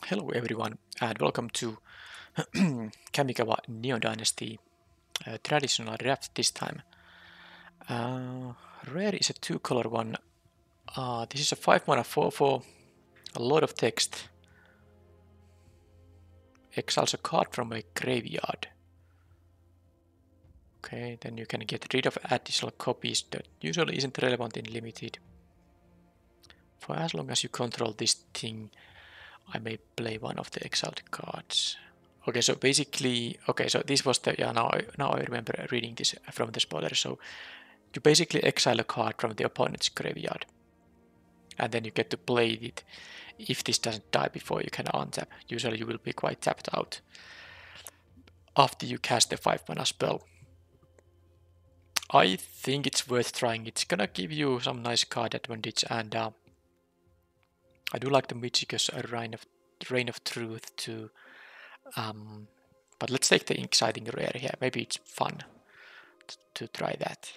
Hello everyone and welcome to Kamigawa Neon Dynasty traditional draft this time. Rare is a two-color one. This is a 5 mana 4/4, a lot of text. Exiles a card from a graveyard. Okay, then you can get rid of additional copies that usually isn't relevant in limited. For as long as you control this thing, I may play one of the exiled cards. Okay, so basically, so this was the, now I remember reading this from the spoiler. So you basically exile a card from the opponent's graveyard. And then you get to play it. If this doesn't die before you can untap, usually you will be quite tapped out after you cast the 5 mana spell. I think it's worth trying. It's gonna give you some nice card advantage, and I do like the Mythic's Reign of Truth too. But let's take the exciting rare here. Maybe it's fun to try that.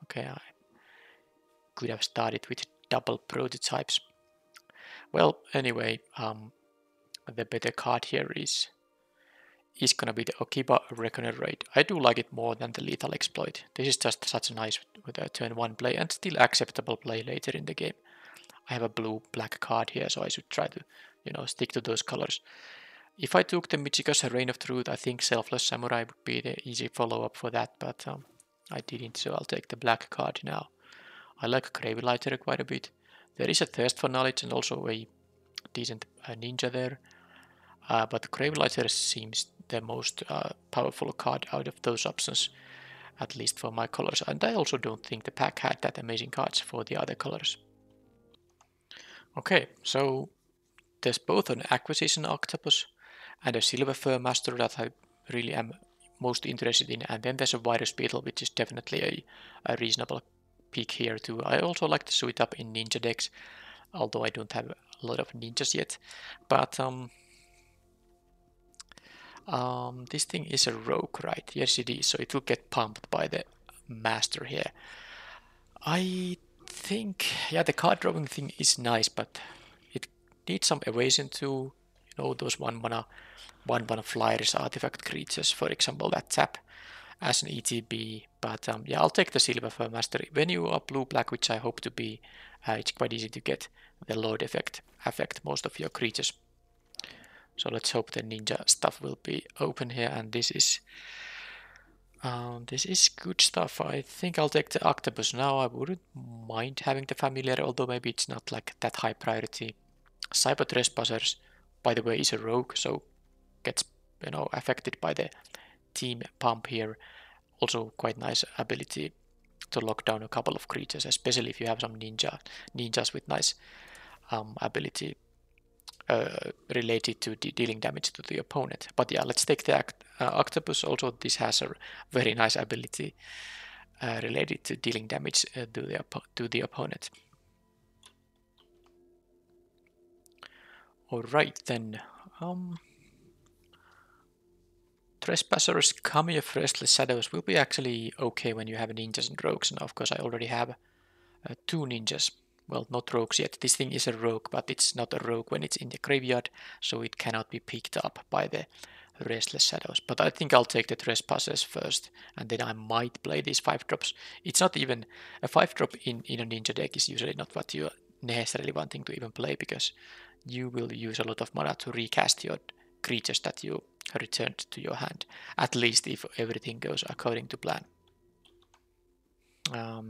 Okay, I could have started with double prototypes. Well, anyway, the better card here is gonna be the Okiba Reckoner Raid. I do like it more than the Lethal Exploit. This is just such a nice with a turn 1 play and still acceptable play later in the game. I have a blue-black card here, so I should try to, stick to those colors. If I took the Michika's Reign of Truth, I think Selfless Samurai would be the easy follow-up for that, but I didn't, so I'll take the black card now. I like Gravelighter quite a bit. There is a Thirst for Knowledge and also a decent ninja there. But Gravelighter seems the most powerful card out of those options, at least for my colors. And I also don't think the pack had that amazing cards for the other colors. Okay, so there's both an Acquisition Octopus and a Silver Fur Master that I really am most interested in. And then there's a Virus Beetle, which is definitely a reasonable pick here too. I also like to suit up in ninja decks, although I don't have a lot of ninjas yet. But this thing is a rogue, right? Yes, it is. So it will get pumped by the master here. I think, yeah, the card drawing thing is nice, but it needs some evasion too. Those one mana flyers, artifact creatures, for example, that tap as an ETB. But yeah, I'll take the Silver Fur Master. When you are blue-black, which I hope to be, it's quite easy to get the Lord effect affect most of your creatures. So let's hope the ninja stuff will be open here, and this is good stuff. I think I'll take the octopus now. I wouldn't mind having the familiar, although maybe it's not like that high priority. Cyber Trespassers, by the way, is a rogue, so gets affected by the team pump here. Also quite nice ability to lock down a couple of creatures, especially if you have some ninjas with nice ability related to dealing damage to the opponent. But yeah, let's take the octopus. Also, this has a very nice ability related to dealing damage to the opponent. Alright then. Trespassers, Kami of Restless Shadows will be actually okay when you have ninjas and rogues. Now, of course, I already have 2 ninjas. Well, not rogues yet. This thing is a rogue, but it's not a rogue when it's in the graveyard, so it cannot be picked up by the Restless Shadows. But I think I'll take the Trespassers first, and then I might play these 5-drops. It's not even a 5-drop in a ninja deck is usually not what you're necessarily wanting to even play, because you will use a lot of mana to recast your creatures that you returned to your hand, at least if everything goes according to plan.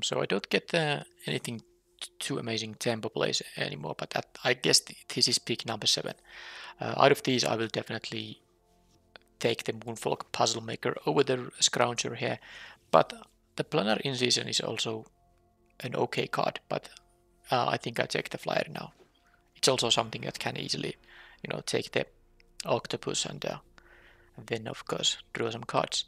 So I don't get anything too amazing tempo plays anymore, but I guess this is pick number 7. Out of these, I will definitely take the Moonfolk Puzzle Maker over the Scrounger here, but the Planar Incision is also an okay card, but I think I take the Flyer now. It's also something that can easily, take the Octopus and then of course draw some cards.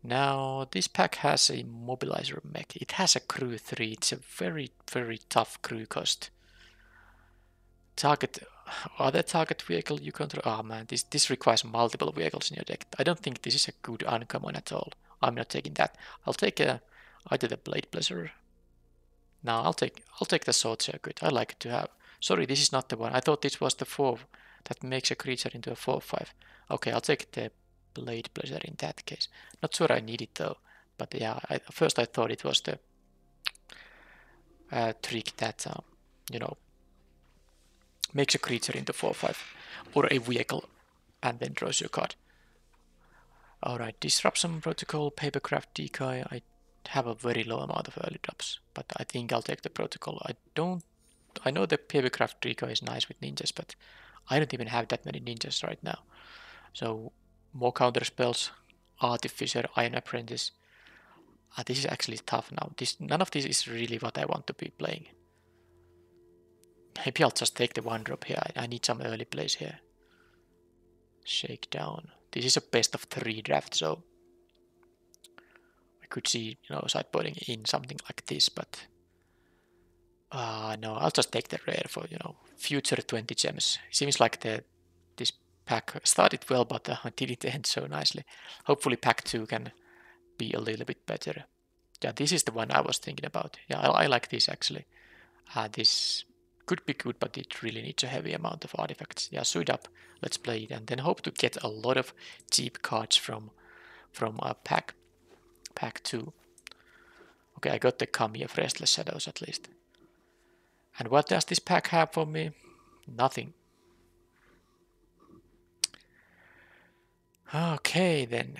Now this pack has a mobilizer mech. It has a crew 3. It's a very, very tough crew cost. Other target vehicle you control. Oh man, this requires multiple vehicles in your deck. I don't think this is a good uncommon at all. I'm not taking that. I'll take either the Blade Blazer. No, I'll take the Sword Circuit. I like it to have. Sorry, this is not the one. I thought this was the That makes a creature into a 4/5. Okay, I'll take the Blade Pleasure in that case. Not sure I need it though. But yeah, first I thought it was the trick that, you know, makes a creature into 4/5 or a vehicle and then draws you a card. Alright, Disruption Protocol, Papercraft Decoy. I have a very low amount of early drops, but I think I'll take the Protocol. I know the Papercraft Decoy is nice with ninjas, but I don't even have that many ninjas right now. So more counter spells, Artificer, Iron Apprentice. This is actually tough now. None of this is really what I want to be playing. Maybe I'll just take the 1-drop here. I need some early plays here. Shakedown. This is a best of 3 draft, so I could see, sideboarding in something like this, but no, I'll just take the rare for, future 20 gems. Seems like this pack started well, but didn't end so nicely. Hopefully pack 2 can be a little bit better. Yeah, this is the one I was thinking about. Yeah, I like this actually. This could be good, but it really needs a heavy amount of artifacts. Yeah, suit up. Let's play it and then hope to get a lot of cheap cards from pack 2. Okay, I got the Kami of Restless Shadows at least. And what does this pack have for me? Nothing. Okay, then.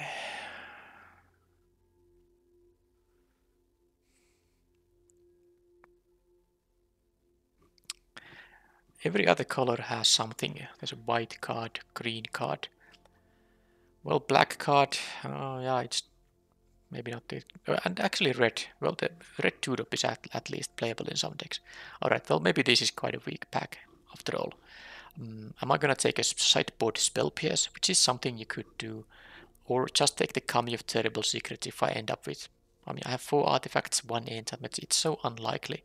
Every other color has something. There's a white card, green card. Well, black card, yeah, it's maybe not the... and actually red. Well, the red 2-drop is at least playable in some decks. Alright, well, maybe this is quite a weak pack after all. Am I gonna take a sideboard Spell Pierce, which is something you could do, or just take the Kami of Terrible Secrets if I end up with... I mean, I have 4 artifacts, 1 enchantment. It's so unlikely.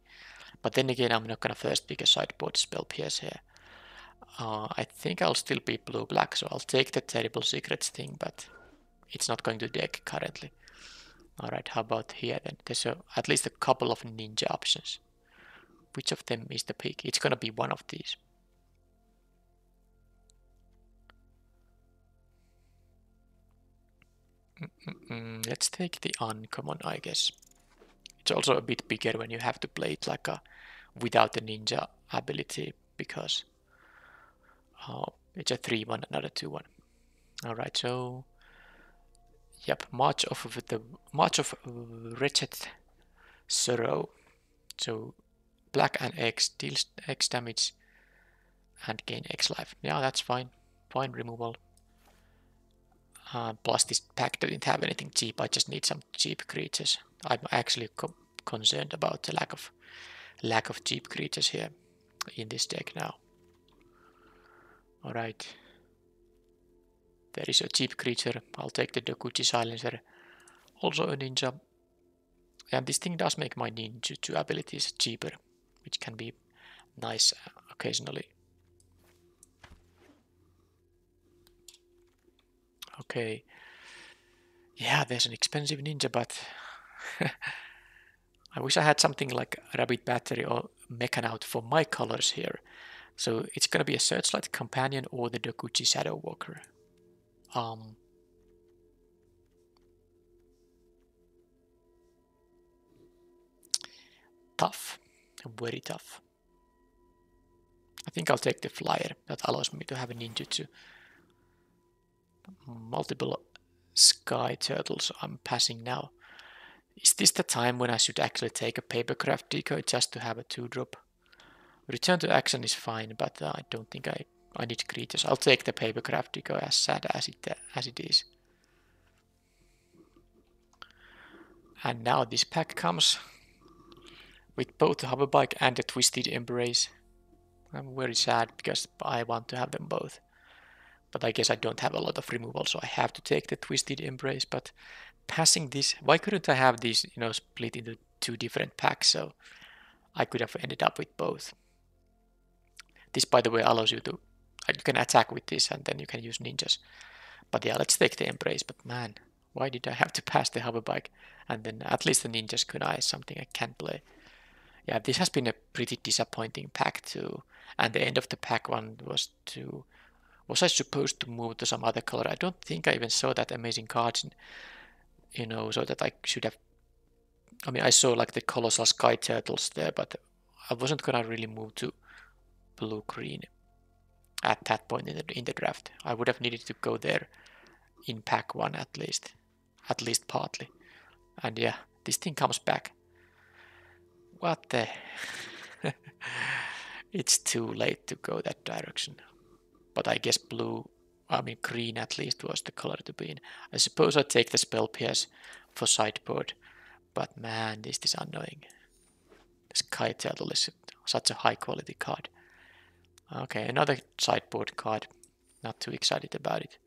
But then again, I'm not gonna first pick a sideboard Spell Pierce here. I think I'll still be blue-black, so I'll take the Terrible Secrets thing, but it's not going to deck currently. Alright, how about here then? There's at least a couple of ninja options. Which of them is the pick? It's gonna be one of these. Let's take the uncommon, I guess. It's also a bit bigger when you have to play it like without the ninja ability, because it's a 3/1, another 2/1. Alright, so yep, March of Wretched Sorrow. So black and X deals X damage and gain X life. Yeah, that's fine. Fine removal. Plus this pack didn't have anything cheap. I just need some cheap creatures. I'm actually concerned about the lack of cheap creatures here in this deck now. Alright. There is a cheap creature. I'll take the Dokuchi Silencer. Also a ninja. And this thing does make my ninjutsu abilities cheaper, which can be nice occasionally. Okay. Yeah, there's an expensive ninja, but I wish I had something like Rabbit Battery or Mechanaut for my colors here. So it's gonna be a Searchlight Companion or the Dokuchi Shadow Walker. Tough. Very tough. I think I'll take the flyer. That allows me to have a ninjutsu. Multiple sky turtles I'm passing now. Is this the time when I should actually take a Papercraft Decoy just to have a 2-drop? Return to action is fine, but I don't think I need creatures. I'll take the Papercraft Decoy, as sad as it is. And now this pack comes with both the Hoverbike and the Twisted Embrace. I'm very sad because I want to have them both. But I guess I don't have a lot of removal, so I have to take the Twisted Embrace. But passing this, why couldn't I have these, split into 2 different packs? So I could have ended up with both. This, by the way, allows you can attack with this and then you can use ninjas. But yeah, let's take the Embrace. But man, why did I have to pass the Hoverbike? And then at least the Ninjas Kunai is something I can play. Yeah, this has been a pretty disappointing pack too. And the end of the pack one was to Was I supposed to move to some other color? I don't think I even saw that amazing cards, you know, so that I should have. I mean, I saw like the colossal sky turtles there, but I wasn't gonna really move to blue-green at that point in the draft. I would have needed to go there in pack 1 at least partly. And yeah, this thing comes back. What the? It's too late to go that direction. But I guess green at least was the color to be in. I suppose I'd take the spell pierce for sideboard, but man, this is annoying. The Sky Turtle is such a high quality card. Okay, another sideboard card. Not too excited about it.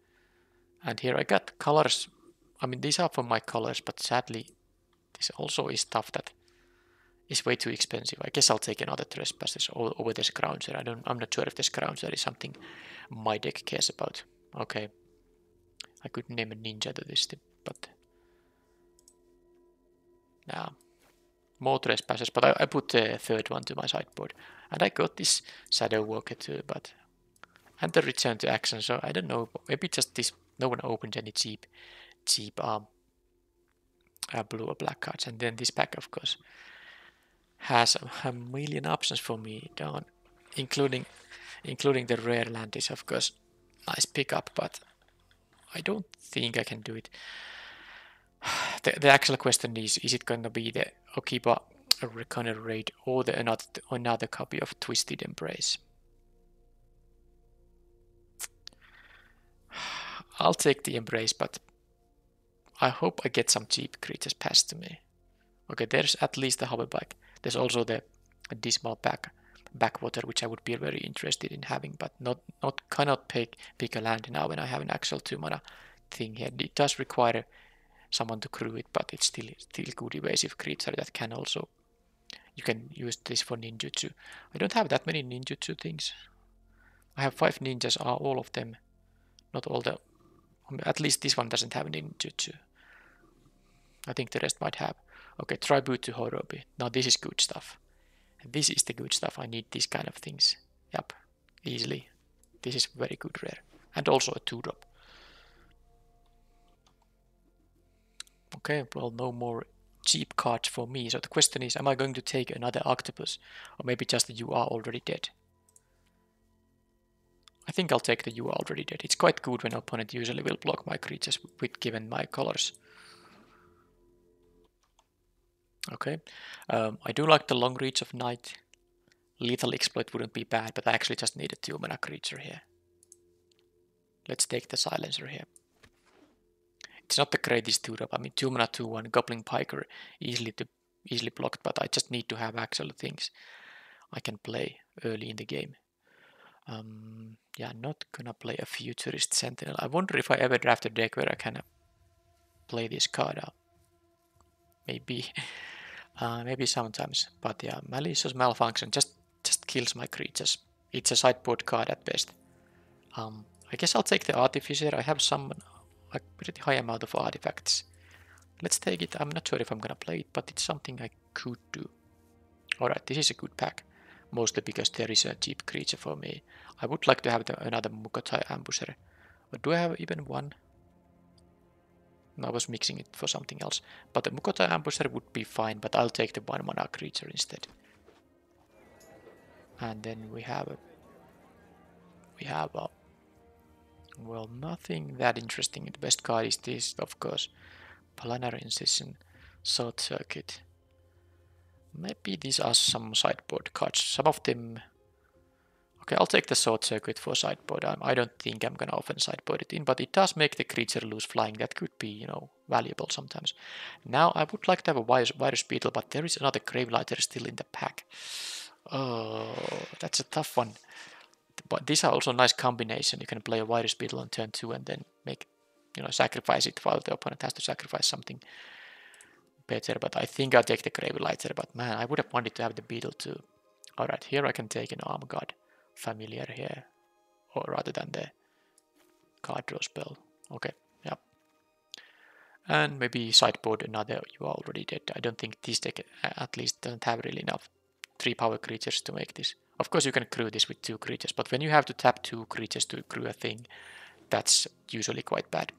And here I got colors. I mean, these are for my colors, but sadly, this also is stuff that is way too expensive. I guess I'll take another Trespassers over the Scrounger. I'm not sure if the Scrounger is something my deck cares about. Okay, I could name a ninja to this, but nah, more Trespassers. But I put the third one to my sideboard, and I got this Shadow Walker too. But and the return to action. So I don't know. Maybe just this. No one opened any cheap blue or black cards, and then this pack, of course, has a million options for me down, including the rare land is of course nice pickup, but I don't think I can do it. The actual question is it going to be the Okiba Reckoner Raid or the another copy of Twisted Embrace? I'll take the Embrace, but I hope I get some cheap creatures passed to me. Okay, there's at least the Hoverback. There's also the Dismal Backwater, which I would be very interested in having, but cannot pick a land now when I have an actual 2-mana thing here. It does require someone to crew it, but it's still good evasive creature that can also. You can use this for ninjutsu. I don't have that many ninjutsu things. I have 5 ninjas. Are all of them? Not all the. At least this one doesn't have ninjutsu. I think the rest might have. Okay, Tribute to Horobi. Now this is good stuff. This is the good stuff. I need these kind of things. Yep, easily. This is very good rare. And also a 2-drop. Okay, well, no more cheap cards for me. So the question is, am I going to take another Octopus? Or maybe just the You Are Already Dead? I think I'll take the You Are Already Dead. It's quite good when opponent usually will block my creatures with given my colors. Okay, I do like the Long Reach of Night. Lethal Exploit wouldn't be bad, but I actually just need a 2-mana creature here. Let's take the Silencer here. It's not the greatest 2-drop. I mean, 2-mana 2/1 Goblin Piker easily blocked, but I just need to have actual things I can play early in the game. Yeah, not gonna play a Futurist Sentinel. I wonder if I ever draft a deck where I can play this card out. Maybe, maybe sometimes. But yeah, Malicious Malfunction just kills my creatures. It's a sideboard card at best. I guess I'll take the Artificer. I have a pretty high amount of artifacts. Let's take it. I'm not sure if I'm gonna play it, but it's something I could do. Alright, this is a good pack. Mostly because there is a cheap creature for me. I would like to have another Mukotai Ambusher. But do I have even one? No, I was mixing it for something else. But the Mukotai Ambusher would be fine, but I'll take the 1-mana creature instead. And then we have well, nothing that interesting. The best card is this, of course. Planetary Incision, Short Circuit. Maybe these are some sideboard cards. Some of them. Okay, I'll take the Short Circuit for sideboard. I don't think I'm gonna often sideboard it in, but it does make the creature lose flying. That could be, you know, valuable sometimes. Now I would like to have a Virus Beetle, but there is another Gravelighter still in the pack. Oh, that's a tough one. But these are also a nice combination. You can play a Virus Beetle on turn 2 and then sacrifice it while the opponent has to sacrifice something better. But I think I'll take the Gravelighter. But man, I would have wanted to have the Beetle too. Alright, here I can take an Arm God Familiar here. Or rather than the card draw spell. Okay, yeah. And maybe sideboard another You Are Already Dead. I don't think this deck at least doesn't have really enough 3-power creatures to make this. Of course you can crew this with 2 creatures, but when you have to tap 2 creatures to crew a thing, that's usually quite bad.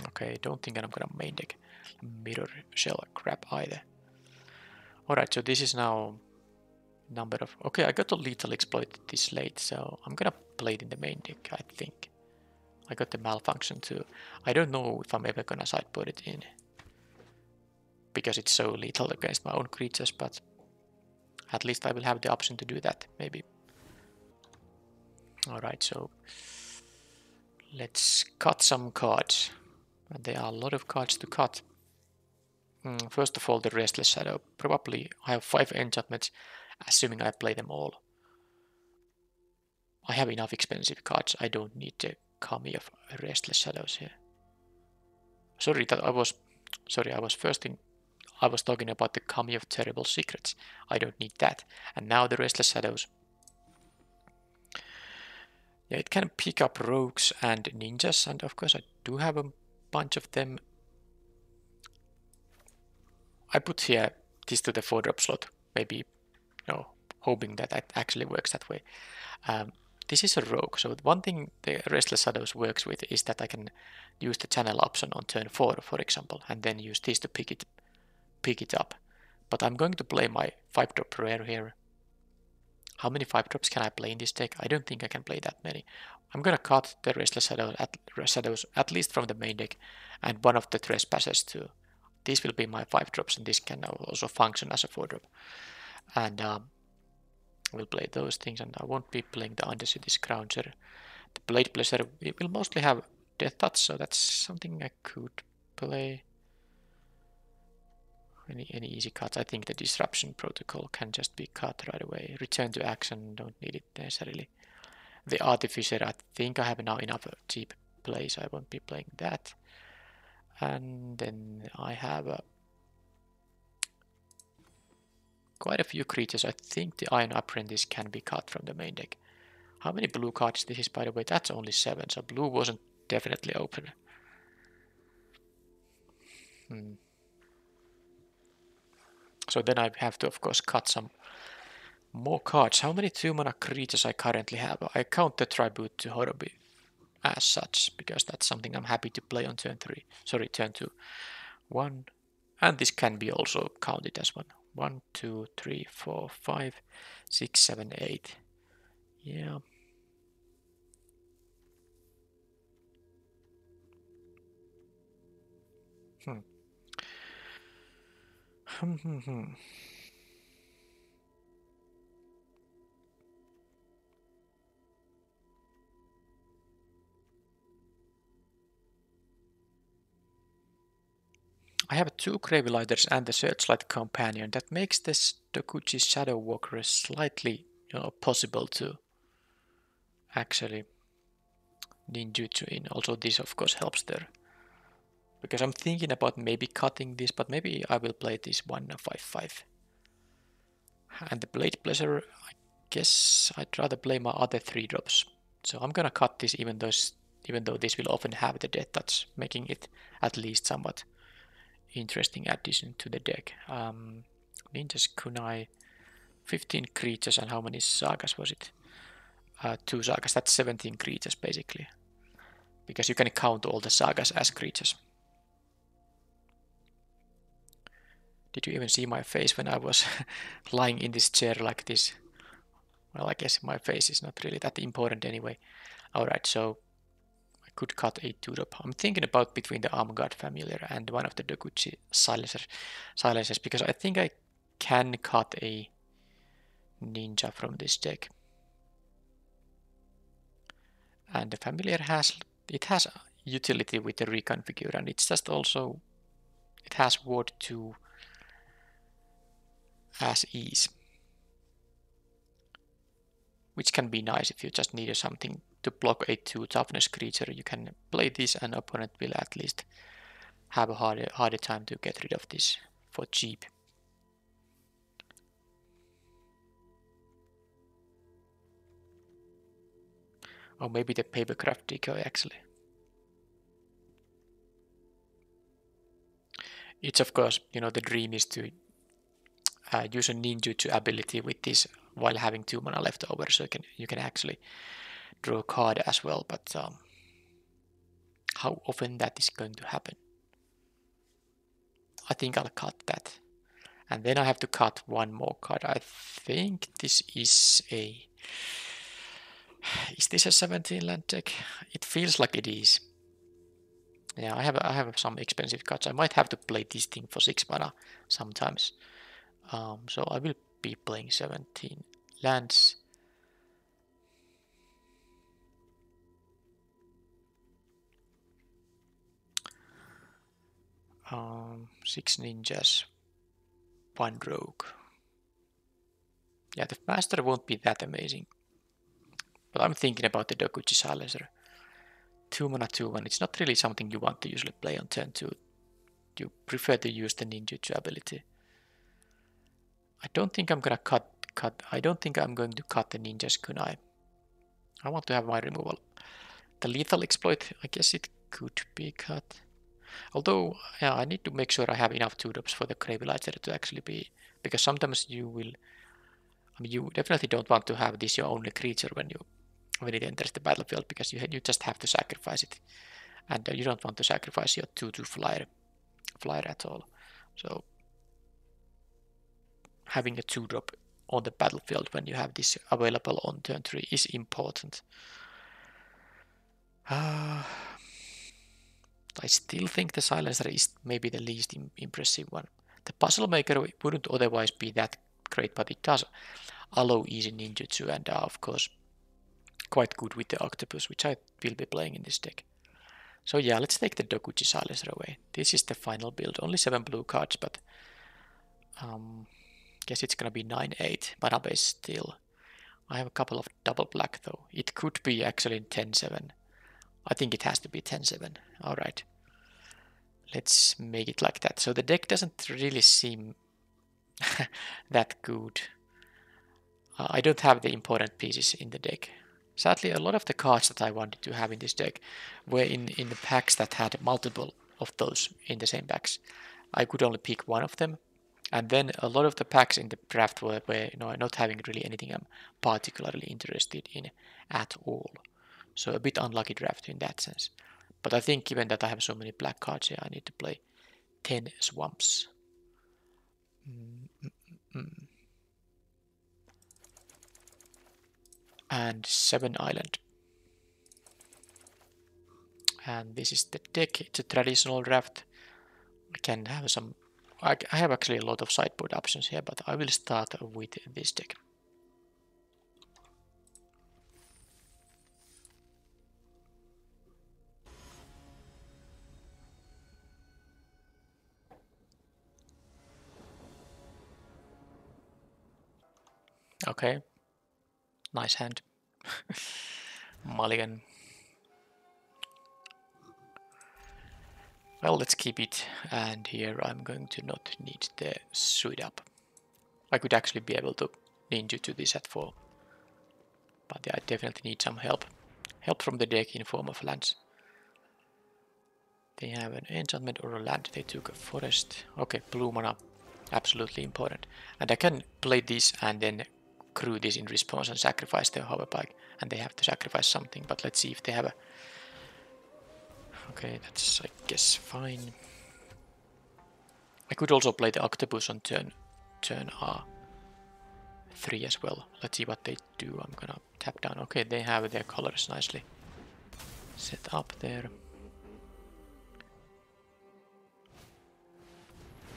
Okay, don't think I'm gonna main deck mirror shell crap either. Alright, so this is now number of... Okay, I got to lethal exploit this late, so I'm gonna play it in the main deck, I think. I got the malfunction too. I don't know if I'm ever gonna sideboard it in, because it's so lethal against my own creatures, but at least I will have the option to do that, maybe. Alright, so let's cut some cards. And there are a lot of cards to cut. First of all, the Restless Shadow. Probably I have 5 enchantments, assuming I play them all. I have enough expensive cards. I don't need the Kami of Restless Shadows here. Sorry, I was talking about the Kami of Terrible Secrets. I don't need that. And now the Restless Shadows. Yeah, it can pick up rogues and ninjas, and of course I do have a bunch of them. I put here this to the 4-drop slot, maybe, hoping that it actually works that way. This is a rogue, so one thing the Restless Shadows works with is that I can use the channel option on turn 4, for example, and then use this to pick it up. But I'm going to play my 5-drop rare here. How many 5-drops can I play in this deck? I don't think I can play that many. I'm gonna cut the Restless Shadows at least from the main deck, and one of the Trespassers too. This will be my 5-drops, and this can now also function as a 4-drop. And we'll play those things, and I won't be playing the Undercity Scrounger. The Blade Pleasure will mostly have Death Touch, so that's something I could play. Any easy cuts? I think the Disruption Protocol can just be cut right away. Return to Action, don't need it necessarily. The Artificer, I think I have now enough cheap plays, I won't be playing that. And then I have quite a few creatures. I think the Iron Apprentice can be cut from the main deck. How many blue cards this is, by the way? That's only 7, so blue wasn't definitely open. So then I have to, of course, cut some more cards. How many 2-mana creatures I currently have? I count the Tribute to Horobi as such, because that's something I'm happy to play on turn 3. Sorry, turn 2. 1, and this can be also counted as 1. 1, 2, 3, 4, 5, 6, 7, 8. Yeah. I have 2 Gravelighters and the Searchlight Companion. That makes this Dokuchi Shadow Walker slightly, possible to actually ninjutsu in. Also, this of course helps there. Because I'm thinking about maybe cutting this, but maybe I will play this 1/5/5. And the Blade Pleasure, I guess I'd rather play my other 3-drops. So I'm gonna cut this even though this will often have the Death Touch, making it at least somewhat interesting addition to the deck. Ninja's Kunai, 15 creatures, and how many sagas was it? 2 sagas, that's 17 creatures basically. Because you can count all the sagas as creatures. Did you even see my face when I was lying in this chair like this? Well, I guess my face is not really that important anyway. Alright, so I could cut a 2-drop. I'm thinking about between the Armguard Familiar and one of the Dokuchi silencers, because I think I can cut a ninja from this deck. And the Familiar has utility with the reconfigure, and it's just also, it has Ward 2 as ease, which can be nice if you just need something to block a 2 toughness creature. You can play this, and opponent will at least have a harder time to get rid of this for cheap. Or maybe the Papercraft decoy actually. It's of course, the dream is to use a ninjutsu ability with this while having 2 mana left over, so you can actually draw a card as well. But how often that is going to happen? I think I'll cut that. And then I have to cut one more card. I think this is a... Is this a 17 land deck? It feels like it is. Yeah, I have some expensive cards. I might have to play this thing for 6 mana sometimes. So I will be playing 17 lands. Six ninjas, 1 rogue. Yeah, the master won't be that amazing. But I'm thinking about the Dokuchi Silencer. 2 mana, 2/1. It's not really something you want to usually play on turn 2. You prefer to use the ninjutsu ability. I don't think I'm gonna cut. I don't think I'm going to cut the ninja's kunai. I want to have my removal. The lethal exploit, I guess it could be cut. Although, yeah, I need to make sure I have enough 2-drops for the Gravelighter to actually be... Because sometimes you will... I mean, you definitely don't want to have this your only creature when it enters the battlefield, because you just have to sacrifice it. And you don't want to sacrifice your 2/2 flyer at all. So having a 2-drop on the battlefield when you have this available on turn 3 is important. I still think the Silencer is maybe the least impressive one. The Puzzle Maker wouldn't otherwise be that great, but it does allow easy ninjutsu, and of course quite good with the Octopus, which I will be playing in this deck. So yeah, let's take the Dokuchi Silencer away. This is the final build. Only 7 blue cards, but guess it's gonna be 9/8 mana base still. I have a couple of double black though. It could be actually 10/7. I think it has to be 10/7. Alright. Let's make it like that. So the deck doesn't really seem that good. I don't have the important pieces in the deck. Sadly, a lot of the cards that I wanted to have in this deck were in the packs that had multiple of those in the same packs. I could only pick one of them. And then a lot of the packs in the draft were not having really anything I'm particularly interested in at all. So a bit unlucky draft in that sense. But I think given that I have so many black cards here, I need to play 10 swamps. And 7 island. And this is the deck. It's a traditional draft. I can have some... I have actually a lot of sideboard options here, but I will start with this deck. Okay. Nice hand. Mulligan. Well, let's keep it, and here I'm going to not need the suit up. I could actually be able to ninjutsu this at 4. But yeah, I definitely need some help. Help from the deck in form of lands. They have an enchantment or a land. They took a forest. Okay, blue mana. Absolutely important. And I can play this and then crew this in response and sacrifice their hoverpike. And they have to sacrifice something, but let's see if they have a... Okay, that's, I guess, fine. I could also play the Octopus on turn R3 as well. Let's see what they do. I'm gonna tap down. Okay, they have their colors nicely set up there.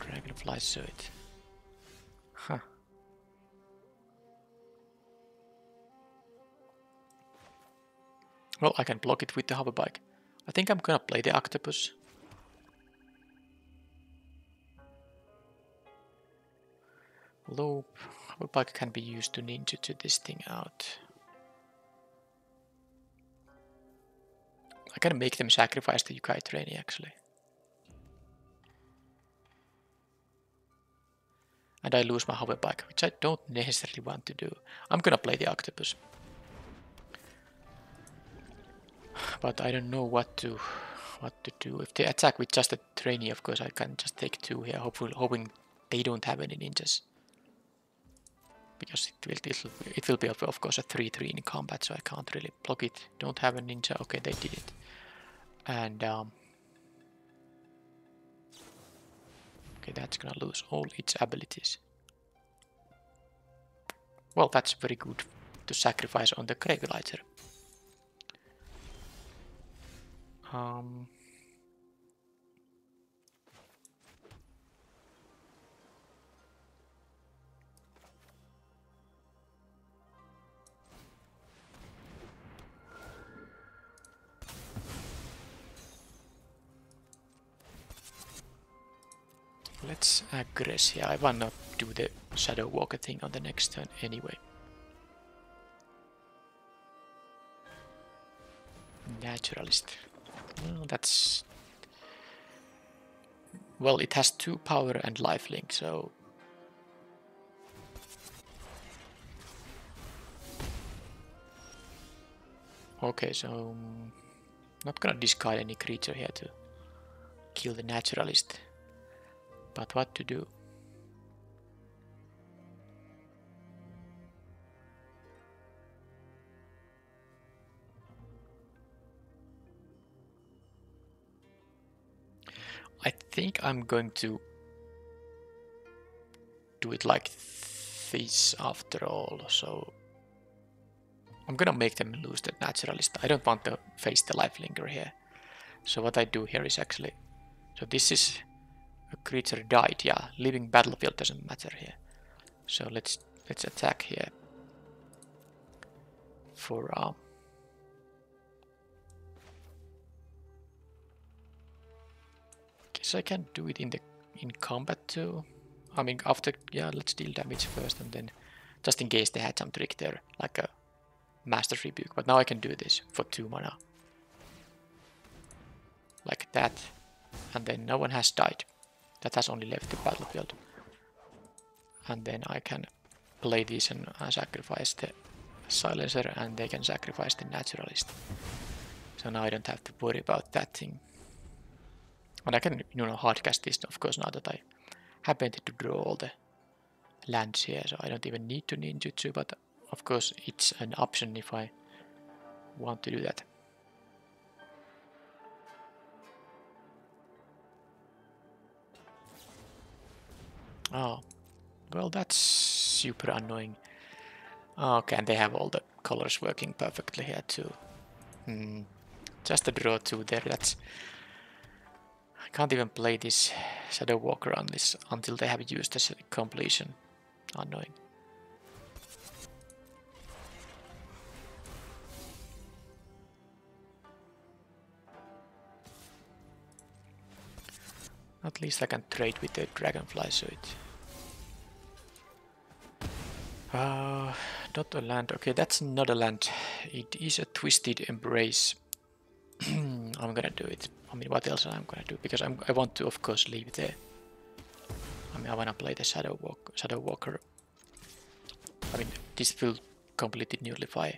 Dragonfly suit. Huh. Well, I can block it with the hoverbike. I think I'm gonna play the Octopus. Loop. Hoverbike can be used to ninjutsu this thing out. I can make them sacrifice the Yukai Trainee actually. And I lose my hoverbike, which I don't necessarily want to do. I'm gonna play the Octopus. But I don't know what to do. If they attack with just a trainee, of course I can just take 2 here, hoping they don't have any ninjas. because it will be of course a 3/3 in combat, so I can't really block it. Don't have a ninja. Okay, they did it. And okay, that's gonna lose all its abilities. Well, that's very good to sacrifice on the Gravelighter. Let's aggress here. I wanna do the Shadow Walker thing on the next turn anyway. Naturalist. Well, that's... Well, it has 2 power and lifelink, so... Okay, so... Not gonna discard any creature here to kill the Naturalist. But what to do? I think I'm going to do it like this after all, so I'm gonna make them lose the Naturalist. I don't want to face the Lifelinker here. So what I do here is actually... So this is... A creature died, yeah. Leaving battlefield doesn't matter here. So let's attack here. For guess I can do it in combat too. I mean after, yeah, let's deal damage first and then just in case they had some trick there, like a Master's Rebuke. But now I can do this for 2 mana. Like that. And then no one has died. That has only left the battlefield. And then I can play this and sacrifice the Silencer, and they can sacrifice the Naturalist. So now I don't have to worry about that thing. And I can, hardcast this, of course, now that I happen to draw all the lands here. So I don't even need to ninjutsu, but of course it's an option if I want to do that. Oh, well, that's super annoying. Okay, and they have all the colors working perfectly here too. Just a draw 2 there. That's... I can't even play this Shadow Walker until they have used this completion. Annoying. At least I can trade with the Dragonfly suit. Not a land. Okay, that's not a land. It is a Twisted Embrace. I'm gonna do it. I mean, what else I'm gonna do? Because I want to, of course, leave the... I mean, I wanna play the Shadow Walker. I mean, this will completely nullify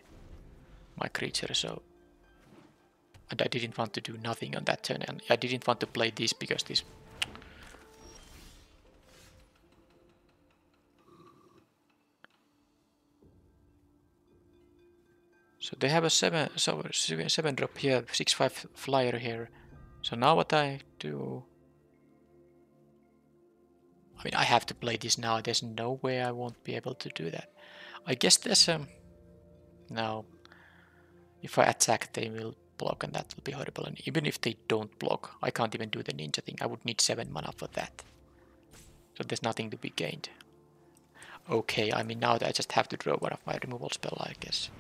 my creature, so... And I didn't want to do nothing on that turn, and I didn't want to play this because this... So they have a 7 drop here, 6/5 flyer here. So now what I do... I mean, I have to play this now. There's no way I won't be able to do that. I guess there's no. If I attack, they will block, and that will be horrible. And even if they don't block, I can't even do the ninja thing. I would need 7 mana for that. So there's nothing to be gained. Okay, I mean, now I just have to draw one of my removal spell, I guess.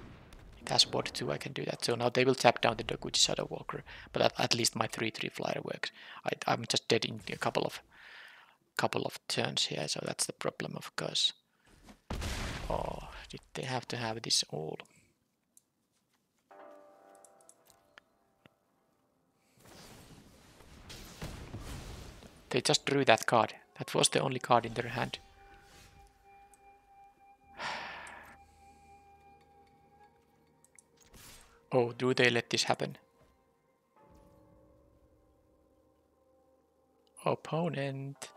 It has board 2, I can do that. So now they will tap down the Dokuchi Shadow Walker, but at least my 3/3 flyer works. I'm just dead in a couple of turns here, so that's the problem, of course. Oh, did they have to have this all? They just drew that card. That was the only card in their hand. Oh, do they let this happen? Opponent.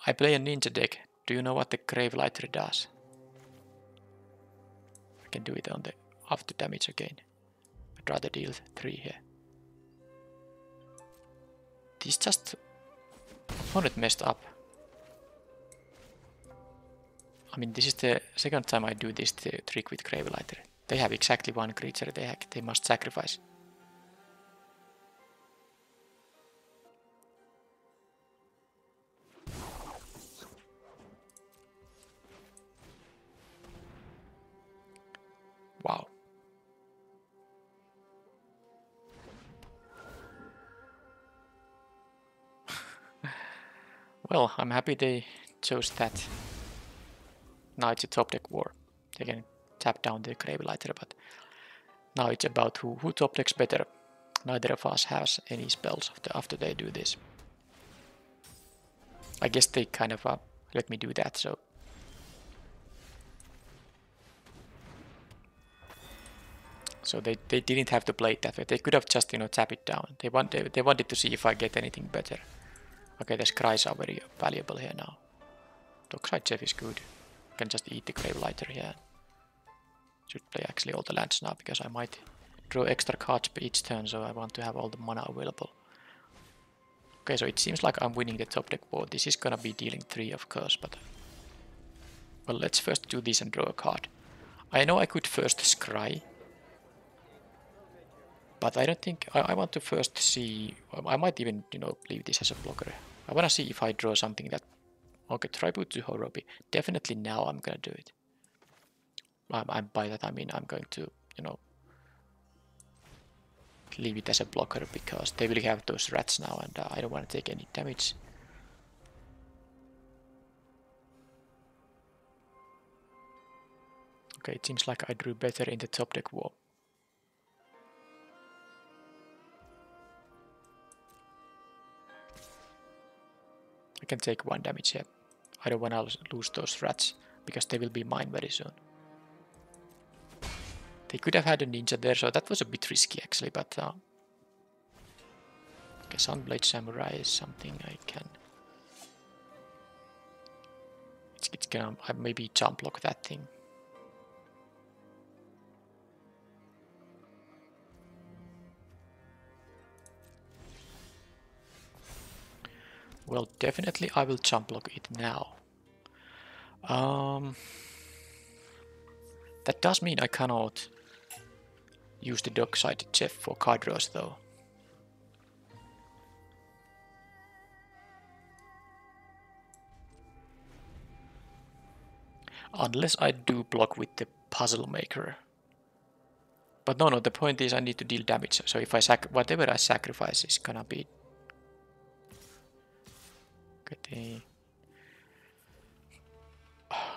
I play a ninja deck. Do you know what the Gravelighter does? can do it on the after damage again. I'd rather deal 3 here. This just opponent messed up. I mean, this is the second time I do this trick with Gravelighter. They have exactly 1 creature they must sacrifice. Wow. Well, I'm happy they chose that. Now it's a top deck war. They can tap down the Gravelighter, but now it's about who top decks better. Neither of us has any spells after they do this. I guess they kind of let me do that, so. So they didn't have to play it that way. They could have just, you know, tap it down. They wanted to see if I get anything better. Okay, the scries are very valuable here now. Dockside Chef is good. I can just eat the Gravelighter here. Should play actually all the lands now because I might draw extra cards per each turn, so I want to have all the mana available. Okay, so it seems like I'm winning the top deck war. This is gonna be dealing 3, of course, but well, let's first do this and draw a card. I know I could first scry, but I don't think I want to first see. I might even, you know, leave this as a blocker. I wanna see if I draw something that. Okay, Tribute to Horobi. Definitely now I'm gonna do it. By that I mean I'm going to, you know, leave it as a blocker because they will have those rats now and I don't want to take any damage. Okay, it seems like I drew better in the top deck war. I can take 1 damage here. I don't want to lose those rats because they will be mine very soon. They could have had a ninja there, so that was a bit risky actually, but okay, Sunblade Samurai is something I can. It's gonna maybe jump block that thing. Well, definitely I will jump block it now. That does mean I cannot use the Dockside Chef for card draws though. Unless I do block with the Puzzle Maker. But no, the point is I need to deal damage. So if I whatever I sacrifice is gonna be.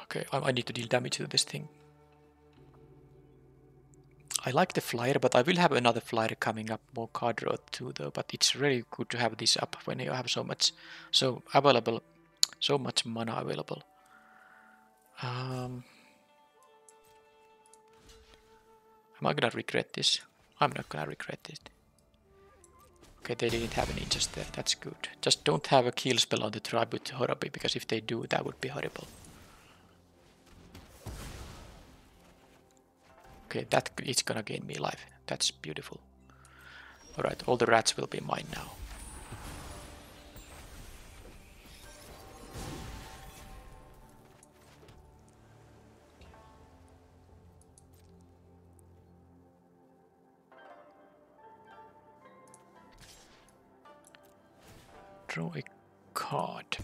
Okay, I need to deal damage to this thing. I like the flyer, but I will have another flyer coming up, more card draw too though, but it's really good to have this up when you have so much mana available. Am I gonna regret this? I'm not gonna regret it. Okay, they didn't have any just there, that's good. Just don't have a kill spell on the Tribute to Horobi, because if they do, that would be horrible. Okay, that is gonna gain me life. That's beautiful. Alright, all the rats will be mine now. Draw a card.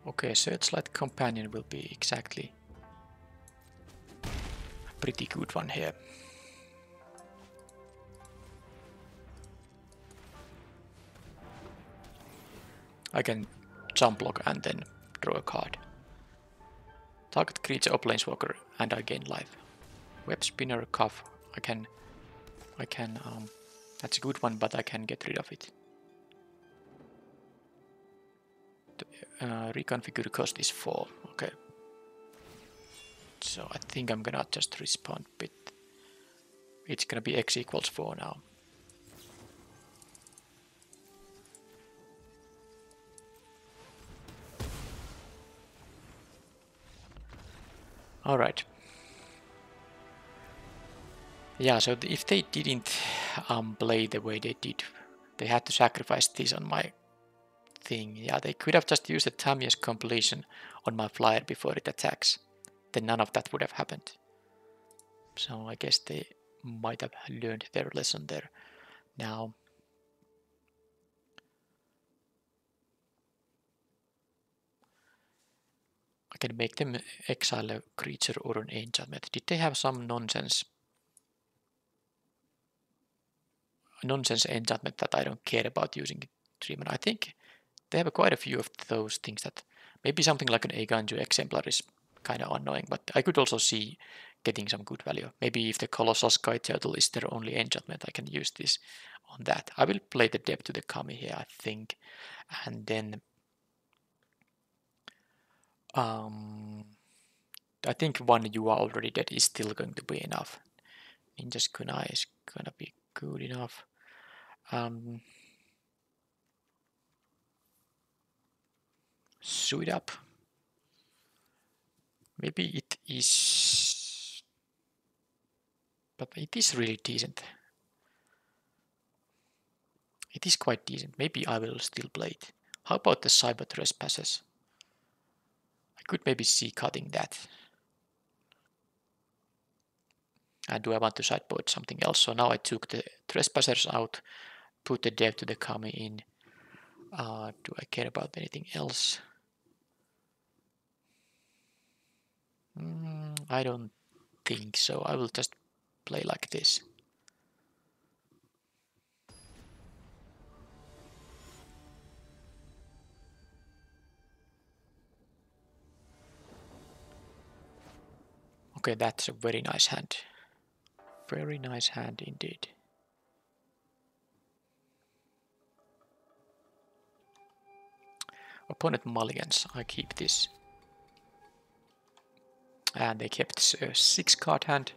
Okay, Searchlight Companion will be exactly a pretty good one here. I can jump block and then draw a card. Target creature or planeswalker and I gain life. Web Spinner Cuff. I can that's a good one, but I can get rid of it. Reconfigure cost is 4. Okay. So I think I'm gonna just respond bit. It's gonna be x equals 4 now. Alright. Yeah, so if they didn't play the way they did, they had to sacrifice this on my thing. Yeah, they could have just used the Tamiya's completion on my flyer before it attacks. Then none of that would have happened. So I guess they might have learned their lesson there. Now, I can make them exile a creature or an enchantment. Did they have some nonsense enchantment that I don't care about using Dreamer? I think they have quite a few of those things that maybe something like an Eiganju exemplar is kind of annoying, but I could also see getting some good value. Maybe if the Colossal Sky Turtle is their only enchantment, I can use this on that. I will play the Depth to the Kami here, I think, and then I think one you are already dead is still going to be enough. Ninja's Kunai is gonna be good enough. Suit up. Maybe it is, but it is really decent. It is quite decent. Maybe I will still play it. How about the Cyber Trespassers? I could maybe see cutting that. And do I want to sideboard something else? So now I took the Trespassers out, put the Dev to the Kami in. Do I care about anything else? I don't think so. I will just play like this. Okay, that's a very nice hand. Very nice hand indeed. Opponent mulligans. I keep this. And they kept a 6-card hand.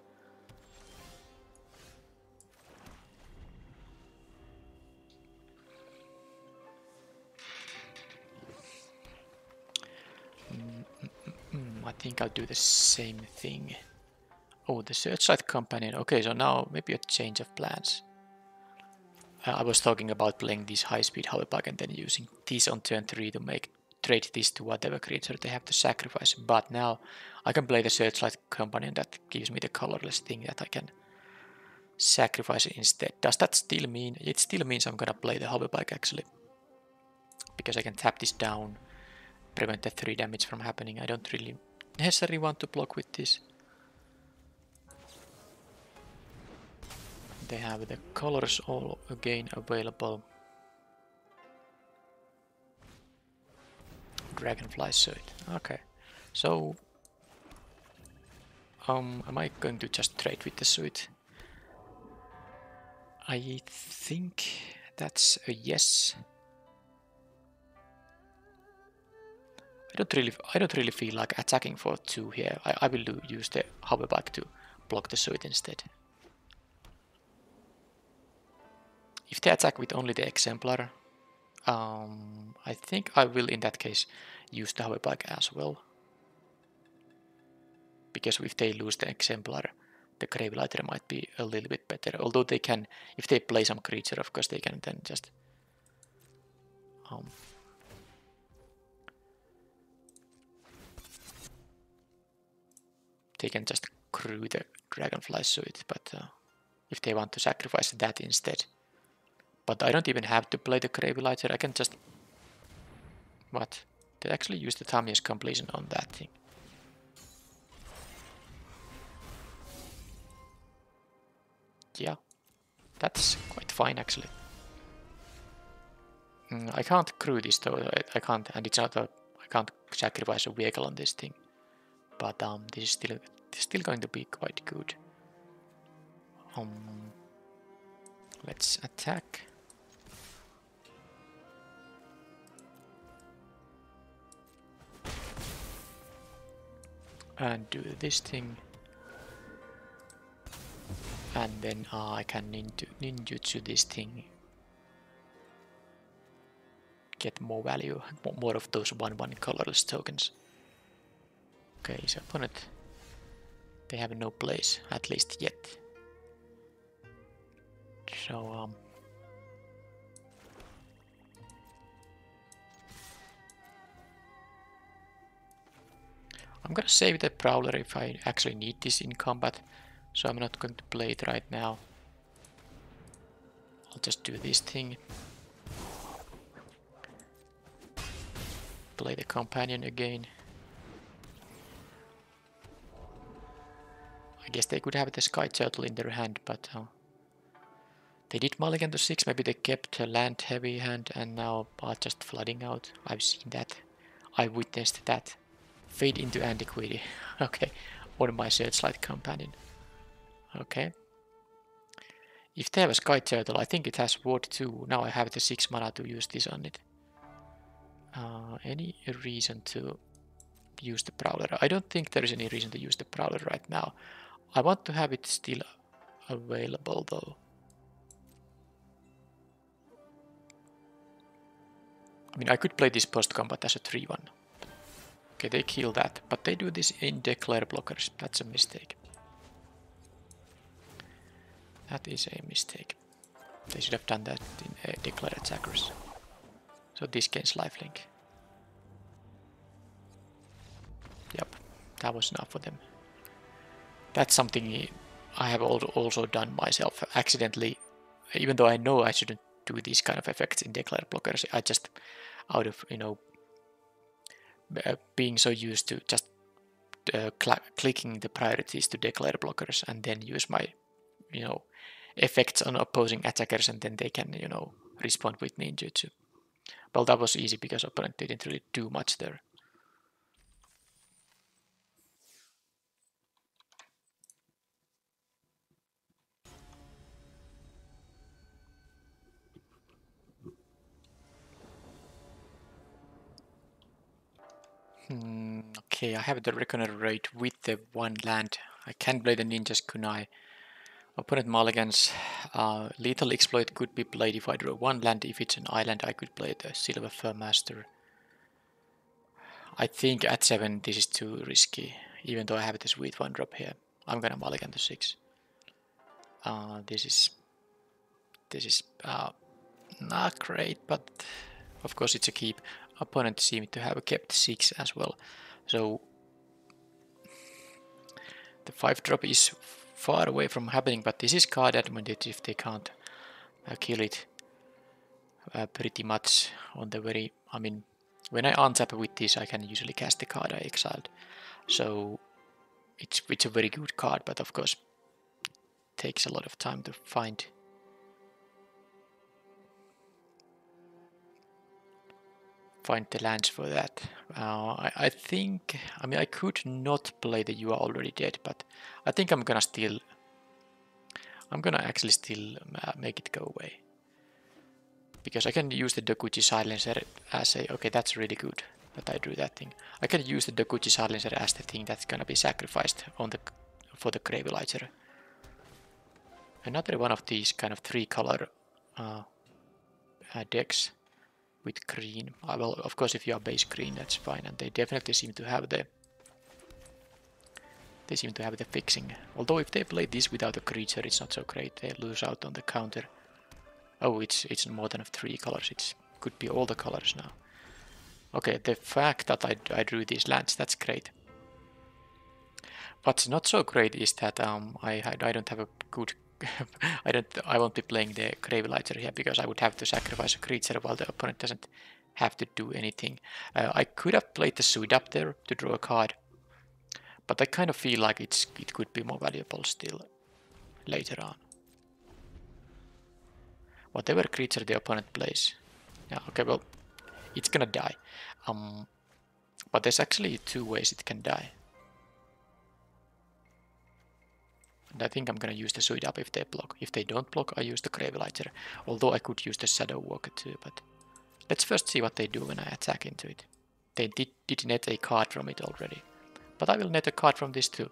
I think I'll do the same thing. Oh, the Searchlight Companion. Okay, so now maybe a change of plans. I was talking about playing this high-speed hoverpack and then using this on turn 3 to trade this to whatever creature they have to sacrifice. But now I can play the Searchlight Companion that gives me the colorless thing that I can sacrifice instead. Does that still mean? It still means I'm gonna play the hoverpack actually. Because I can tap this down, prevent the 3 damage from happening. I don't really necessarily want to block with this. They have the colors all again available. Dragonfly suit. Okay. So am I going to just trade with the suit? I think that's a yes. I don't really feel like attacking for 2 here. I will use the hoverback to block the suit instead. If they attack with only the exemplar, I think I will in that case use the hoverback as well. Because if they lose the exemplar, the Gravelighter might be a little bit better. Although they can, if they play some creature, of course they can then just they can just crew the Dragonfly suit, but if they want to sacrifice that instead. But I don't even have to play the Gravelighter, I can just... What? They actually use the Tamiya's completion on that thing. Yeah, that's quite fine actually. I can't crew this though, I can't, and it's not a... I can't sacrifice a vehicle on this thing. But this is still going to be quite good. Let's attack. And do this thing. And then I can ninjutsu this thing. Get more value, more of those 1/1 colorless tokens. Okay, so opponent They have no place, at least yet. So I'm gonna save the Prowler if I actually need this in combat, so I'm not going to play it right now. I'll just do this thing. Play the companion again. I guess they could have the Sky Turtle in their hand, but they did mulligan to 6, maybe they kept a land heavy hand and now are just flooding out. I've seen that. I witnessed that. Fade into antiquity. Okay, on my Searchlight companion. Okay. If they have a Sky Turtle, I think it has Ward 2. Now I have the 6 mana to use this on it. Any reason to use the Prowler? I don't think there is any reason to use the Prowler right now. I want to have it still available though. I mean, I could play this post-combat as a 3-1. Okay, they kill that, but they do this in declare blockers. That's a mistake. That is a mistake. They should have done that in declare attackers. So this gains lifelink. Yep, that was enough for them. That's something I have also done myself accidentally. Even though I know I shouldn't do these kind of effects in declare blockers, I just, out of, you know, being so used to just clicking the priorities to declare blockers and then use my, you know, effects on opposing attackers and then they can, you know, respond with ninjutsu. Well, that was easy because opponent didn't really do much there. Okay, I have the Reckoner Raid with the 1 land. I can play the Ninja's Kunai. Opponent mulligans. Lethal Exploit could be played if I draw 1 land. If it's an island, I could play the Silver Fur Master. I think at 7 this is too risky, even though I have the sweet 1 drop here. I'm gonna mulligan to 6. This is not great, but of course it's a keep. Opponent seemed to have kept 6 as well, so the 5 drop is far away from happening, but this is card advantage if they can't kill it pretty much on the very, I mean, when I untap with this I can usually cast the card I exiled, so it's a very good card, but of course it takes a lot of time to find. The lands for that. I think, I mean, I could not play the You Are Already Dead, but I think I'm gonna actually still make it go away. Because I can use the Dokuchi Silencer as a, okay, that's really good that I drew that thing. I can use the Dokuchi Silencer as the thing that's gonna be sacrificed on for the Gravelighter. Another one of these kind of 3-color decks with green. Well, of course, if you are base green, that's fine. And they definitely seem to have the fixing. Although if they play this without a creature, it's not so great. They lose out on the counter. Oh, it's more than 3 colors. It could be all the colors now. Okay, the fact that I drew these lands, that's great. What's not so great is that I don't have a good. I won't be playing the Gravelighter here because I would have to sacrifice a creature while the opponent doesn't have to do anything. I could have played the Suit up there to draw a card, but I kind of feel like it could be more valuable still later on. Whatever creature the opponent plays. Yeah, okay, well, it's gonna die. But there's actually 2 ways it can die. And I think I'm gonna use the Suit up if they block. If they don't block, I use the Gravelighter. Although I could use the Shadow Walker too, but let's first see what they do when I attack into it. They did net a card from it already. But I will net a card from this too.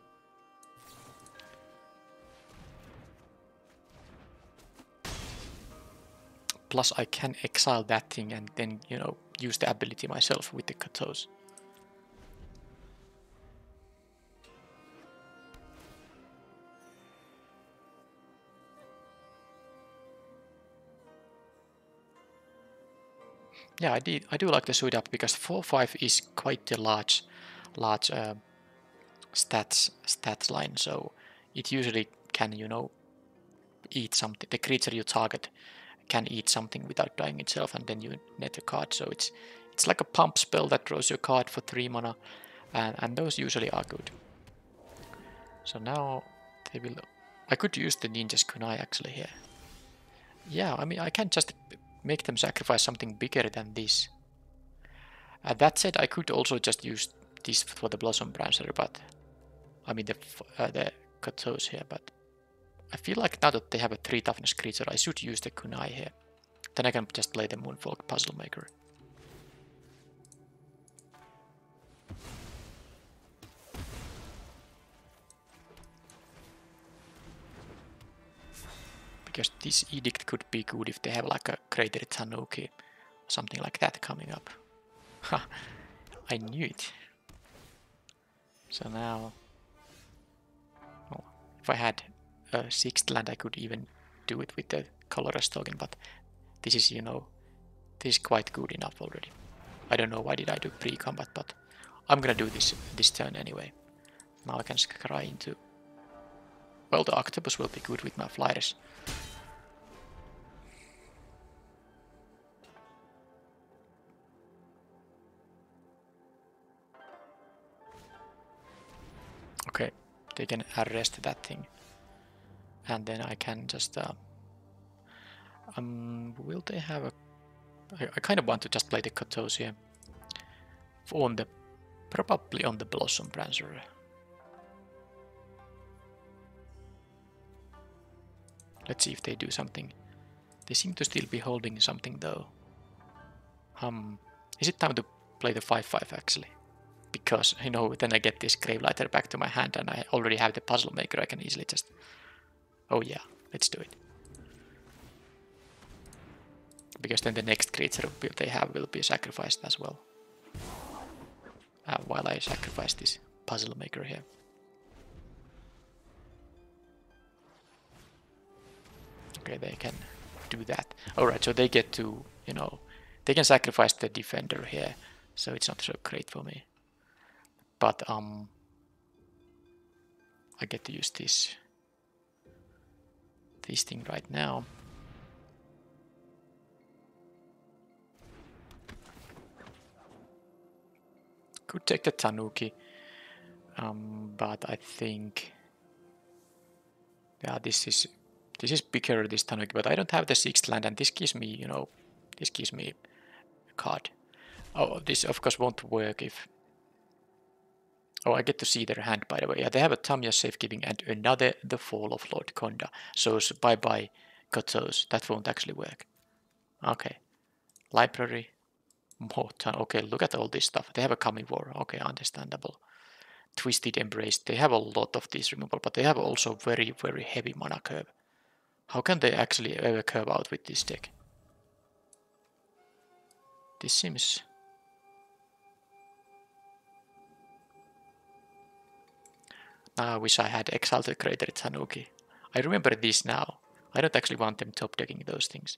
Plus I can exile that thing and then, you know, use the ability myself with the Katos. Yeah, I do like the suit up because 4-5 is quite a large stats line, so it usually can, you know, eat something. The creature you target can eat something without dying itself, and then you net a card. So it's like a pump spell that draws your card for 3 mana, and those usually are good. So now they will. I could use the Ninja's Kunai actually here. Yeah, I mean I can just make them sacrifice something bigger than this. That said, I could also just use this for the Blossom Brancher, but I mean the Katos here. But I feel like now that they have a 3 toughness creature, I should use the Kunai here. Then I can just play the Moonfolk Puzzle Maker. Because this Edict could be good if they have like a Crater Tanuki, something like that coming up. Ha! I knew it. So now, well, if I had a 6th land, I could even do it with the colorless token, but this is, you know, this is quite good enough already. I don't know why did I do pre-combat, but I'm gonna do this turn anyway. Now I can scry into... Well, the Octopus will be good with my flyers. Okay, they can arrest that thing. And then I can just... will they have a... I kind of want to just play the Katos here. On the... Probably on the Blossom Brancher. Let's see if they do something. They seem to still be holding something though. Is it time to play the 5-5 actually? Because, you know, then I get this Gravelighter back to my hand and I already have the Puzzle Maker. I can easily just... Oh yeah, let's do it. Because then the next creature they have will be sacrificed as well. While I sacrifice this Puzzle Maker here. Okay, they can do that. Alright, so they get to, you know, they can sacrifice the Defender here, so it's not so great for me. But I get to use this thing right now. Could take the Tanuki, but I think, yeah, this is bigger, this Tanuki, but I don't have the 6th land, and this gives me, you know, this gives me a card. Oh, this of course won't work if... Oh, I get to see their hand, by the way. Yeah, they have a Tamiya Safekeeping and another The Fall of Lord Konda. So bye-bye, Katos. That won't actually work. Okay. Library. Motan. Okay, look at all this stuff. They have a Kamigawa. Okay, understandable. Twisted Embrace. They have a lot of these removal, but they have also very, very heavy mana curve. How can they actually ever curve out with this deck? This seems... I wish I had Exalted Crater Tanuki. I remember this now. I don't actually want them top decking those things.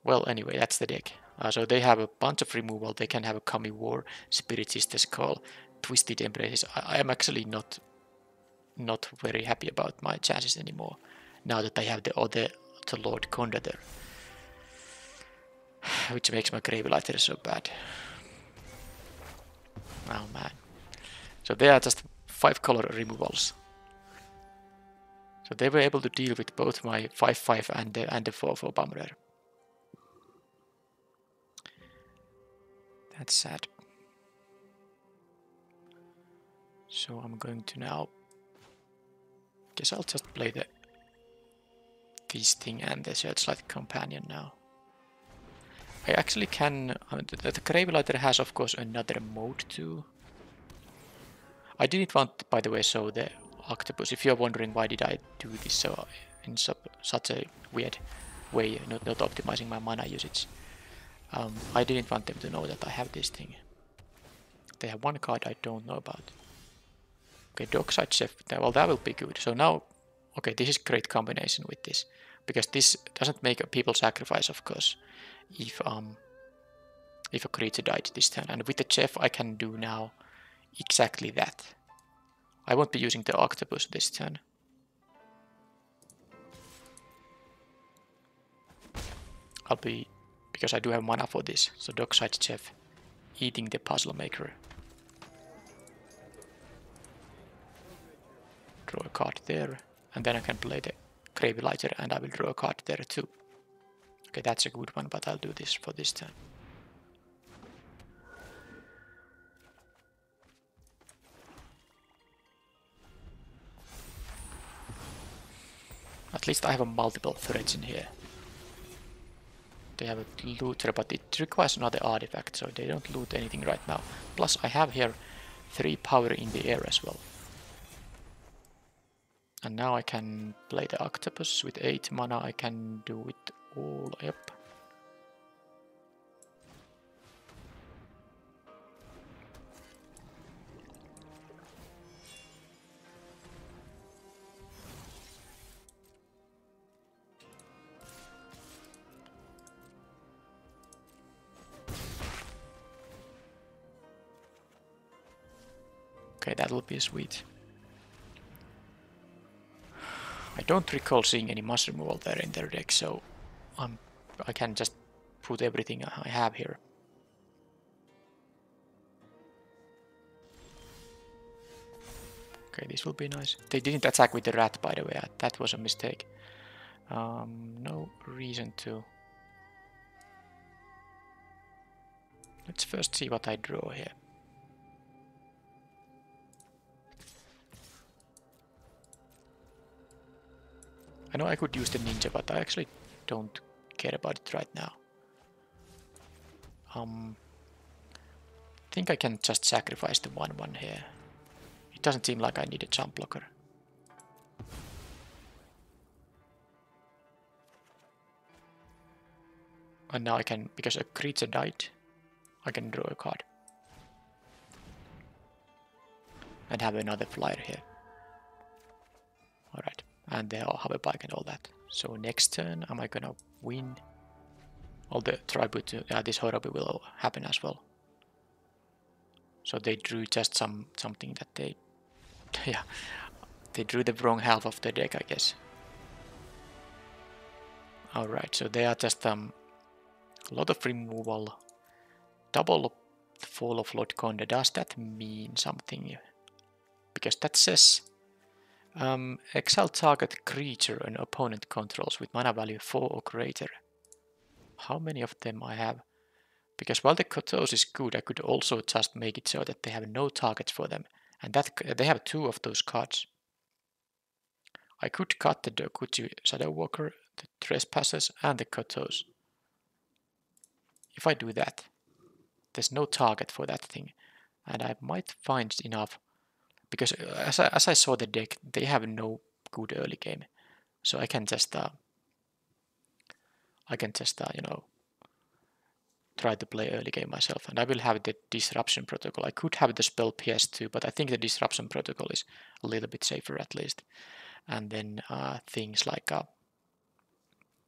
Well, anyway, that's the deck. So they have a bunch of removal. They can have a Kamigawa, Spirit Sister's Call, Twisted Embraces. I am actually not very happy about my chances anymore. Now that I have the Lord Konda there. Which makes my Gravelighter so bad. Oh man. So they are just 5 color removals. So they were able to deal with both my 5-5 and the 4-4 Bummer. That's sad. So I'm going to now... Guess I'll just play this thing and the Searchlight Companion now. I actually can... the Gravelighter has of course another mode too. I didn't want, by the way, so the Octopus, if you're wondering why did I do this so in such a weird way, not optimizing my mana usage. I didn't want them to know that I have this thing. They have one card I don't know about. Okay, Dockside Chef, well that will be good. So now, okay, this is great combination with this. Because this doesn't make people sacrifice, of course. If if a creature died this turn. And with the Chef I can do now exactly that. I won't be using the Octopus this turn. I'll be, because I do have mana for this, so Dockside Chef eating the Puzzle Maker. Draw a card there, and then I can play the Gravelighter and I will draw a card there too. Okay, that's a good one, but I'll do this for this turn. At least I have a multiple threats in here. They have a looter, but it requires another artifact, so they don't loot anything right now. Plus I have here 3 power in the air as well. And now I can play the Octopus with 8 mana, I can do it all up. Okay, that'll be sweet. I don't recall seeing any mushroom wall there in their deck, so I can just put everything I have here. Okay, this will be nice. They didn't attack with the rat, by the way. That was a mistake. No reason to. Let's first see what I draw here. I know I could use the ninja, but I actually don't care about it right now. I think I can just sacrifice the 1/1 here. It doesn't seem like I need a jump blocker. And now I can, because a creature died, I can draw a card. And have another flyer here. Alright. And the hover bike and all that. So next turn, am I gonna win? All the tribute, this horrible will happen as well. So they drew just something that they, yeah, they drew the wrong half of the deck, I guess. Alright, so they are just a lot of removal, double fall of Lord Conde. Does that mean something? Because that says exile target creature an opponent controls with mana value 4 or greater. How many of them I have? Because while the Kotos is good, I could also just make it so that they have no targets for them. And that they have 2 of those cards. I could cut the Dokuchi Shadowwalker, the Trespassers, and the Kotos. If I do that, there's no target for that thing. And I might find enough. Because as I saw the deck, they have no good early game, so I can just you know, try to play early game myself, and I will have the Disruption Protocol. I could have the spell PS2, but I think the Disruption Protocol is a little bit safer at least. And then things like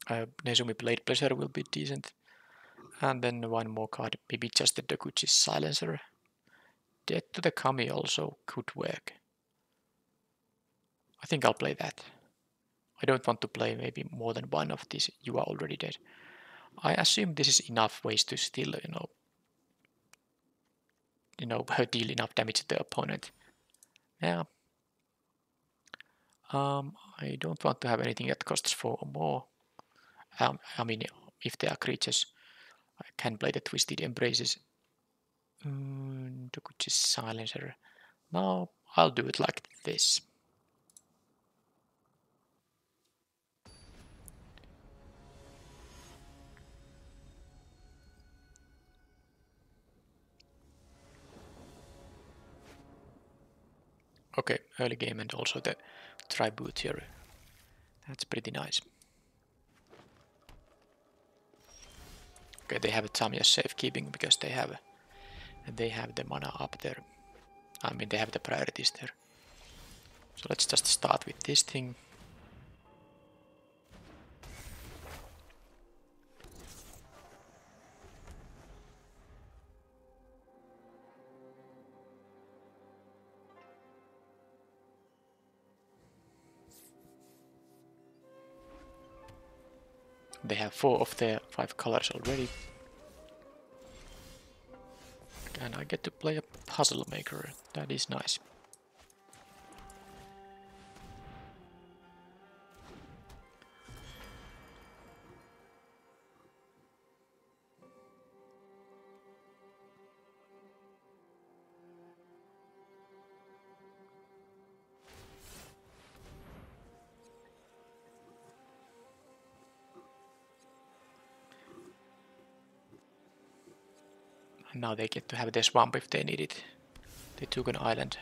Nezumi Blade Pleasure will be decent, and then one more card, maybe just the Dokuchi's Silencer. Death to the Kami also could work. I think I'll play that. I don't want to play maybe more than one of these. You are already dead. I assume this is enough ways to still, deal enough damage to the opponent. Yeah. I don't want to have anything that costs 4 or more. I mean, if they are creatures, I can play the Twisted Embraces. Dokuchi's Silencer. No, I'll do it like this. Okay, early game and also the tribute here. That's pretty nice. Okay, they have Tamiya's safekeeping because they have the mana up there. I mean, they have the priorities there. So let's just start with this thing. They have 4 of their 5 colors already. And I get to play a puzzle maker. That is nice. And now they get to have their swamp if they need it. They took an island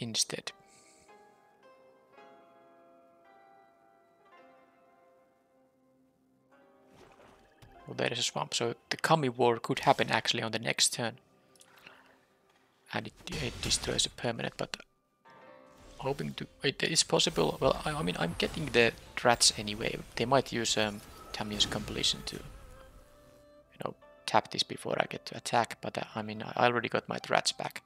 instead. Well, there is a swamp, so the Kami war could happen actually on the next turn. And it destroys a permanent, but hoping to... It is possible. Well, I mean, I'm getting the rats anyway. They might use Tamiya's completion to, you know, tap this before I get to attack, but I mean, I already got my rats back.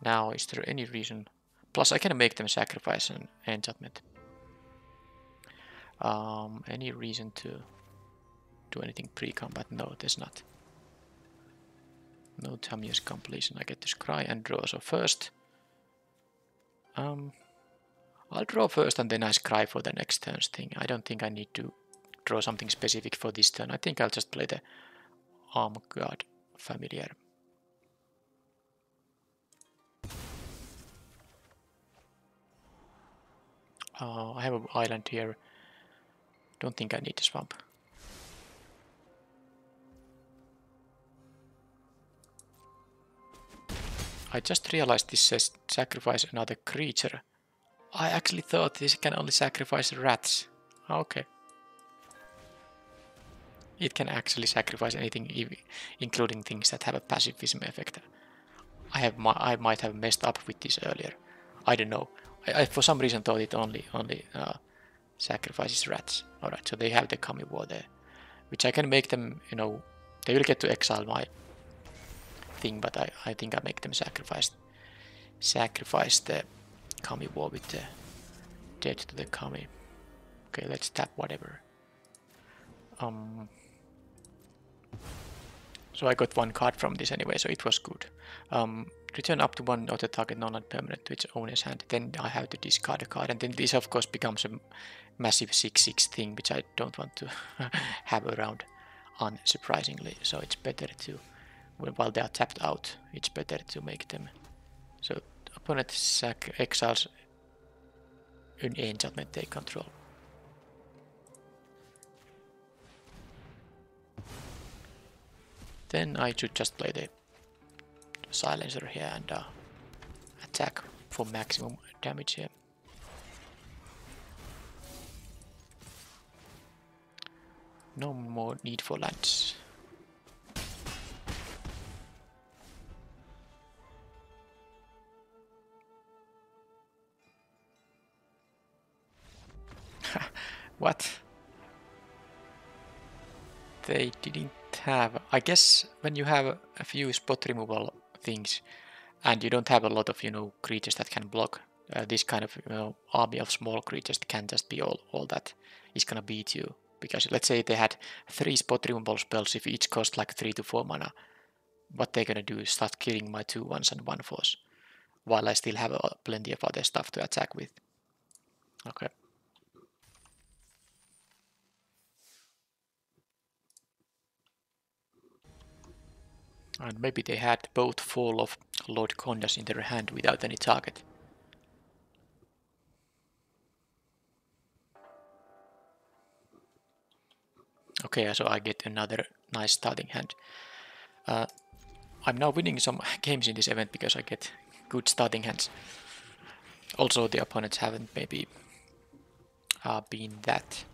Now, is there any reason... Plus, I can make them sacrifice an enchantment. Any reason to do anything pre-combat? No, there's not. No Tamiya's completion. I get to scry and draw. So first, I'll draw first and then I scry for the next turn's thing. I don't think I need to draw something specific for this turn. I think I'll just play the Arm Guard Familiar. I have an island here. Don't think I need a swamp. I just realized this says sacrifice another creature. I actually thought this can only sacrifice rats. Okay. It can actually sacrifice anything, including things that have a pacifism effect. I might have messed up with this earlier. I don't know. I for some reason thought it only sacrifices rats. Alright, so they have the Kami war there. Which I can make them, you know, they will get to exile my thing, but I think I make them sacrifice the Kami war with the dead to the Kami. Okay, let's tap whatever. So I got 1 card from this anyway, so it was good. Return up to 1 other target non-land permanent to its owner's hand. Then I have to discard a card, and then this of course becomes a massive 6/6 thing, which I don't want to have around, unsurprisingly. So it's better to, while they are tapped out, it's better to make them. So opponent exiles an enchantment they control. Then I should just play the silencer here and attack for maximum damage here. No more need for lands. What? They didn't have... I guess when you have a few spot removal things and you don't have a lot of, you know, creatures that can block, this kind of, you know, army of small creatures can just be all that is gonna beat you. Because let's say they had 3 spot removal spells, if each cost like 3 to 4 mana, what they're gonna do is start killing my 2/1s and 1/4s, while I still have plenty of other stuff to attack with. Okay. And maybe they had both Fall of Lord Kondas in their hand without any target. Okay, so I get another nice starting hand. I'm now winning some games in this event because I get good starting hands. Also, the opponents haven't maybe been that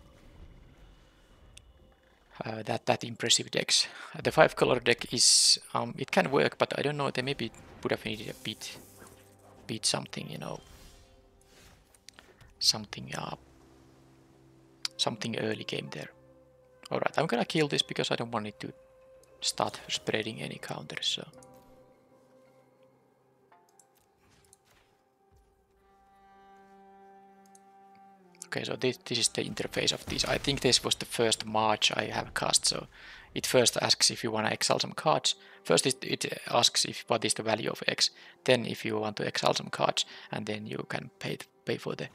impressive decks. The 5-color deck is it can work, but I don't know. They maybe would have needed a beat something, you know, something early game there. All right, I'm gonna kill this because I don't want it to start spreading any counters. So. Okay, so this is the interface of this. I think this was the first March I have cast, so it first asks if you want to exile some cards. First it asks if what is the value of X, then if you want to exile some cards, and then you can pay for the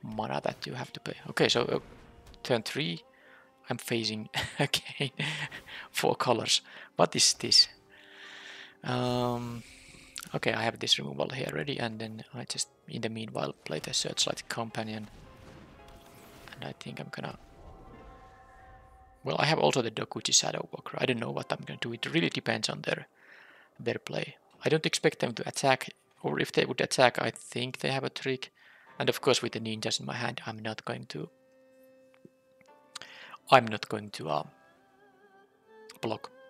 mana that you have to pay. Okay, so turn 3, I'm phasing again 4 colors. What is this? Okay, I have this removal here ready, and then I just, in the meanwhile, play the Searchlight Companion. And I think I'm gonna... Well, I have also the Dokuchi Shadow Walker. I don't know what I'm gonna do. It really depends on their play. I don't expect them to attack, or if they would attack, I think they have a trick. And of course, with the ninjas in my hand, I'm not going to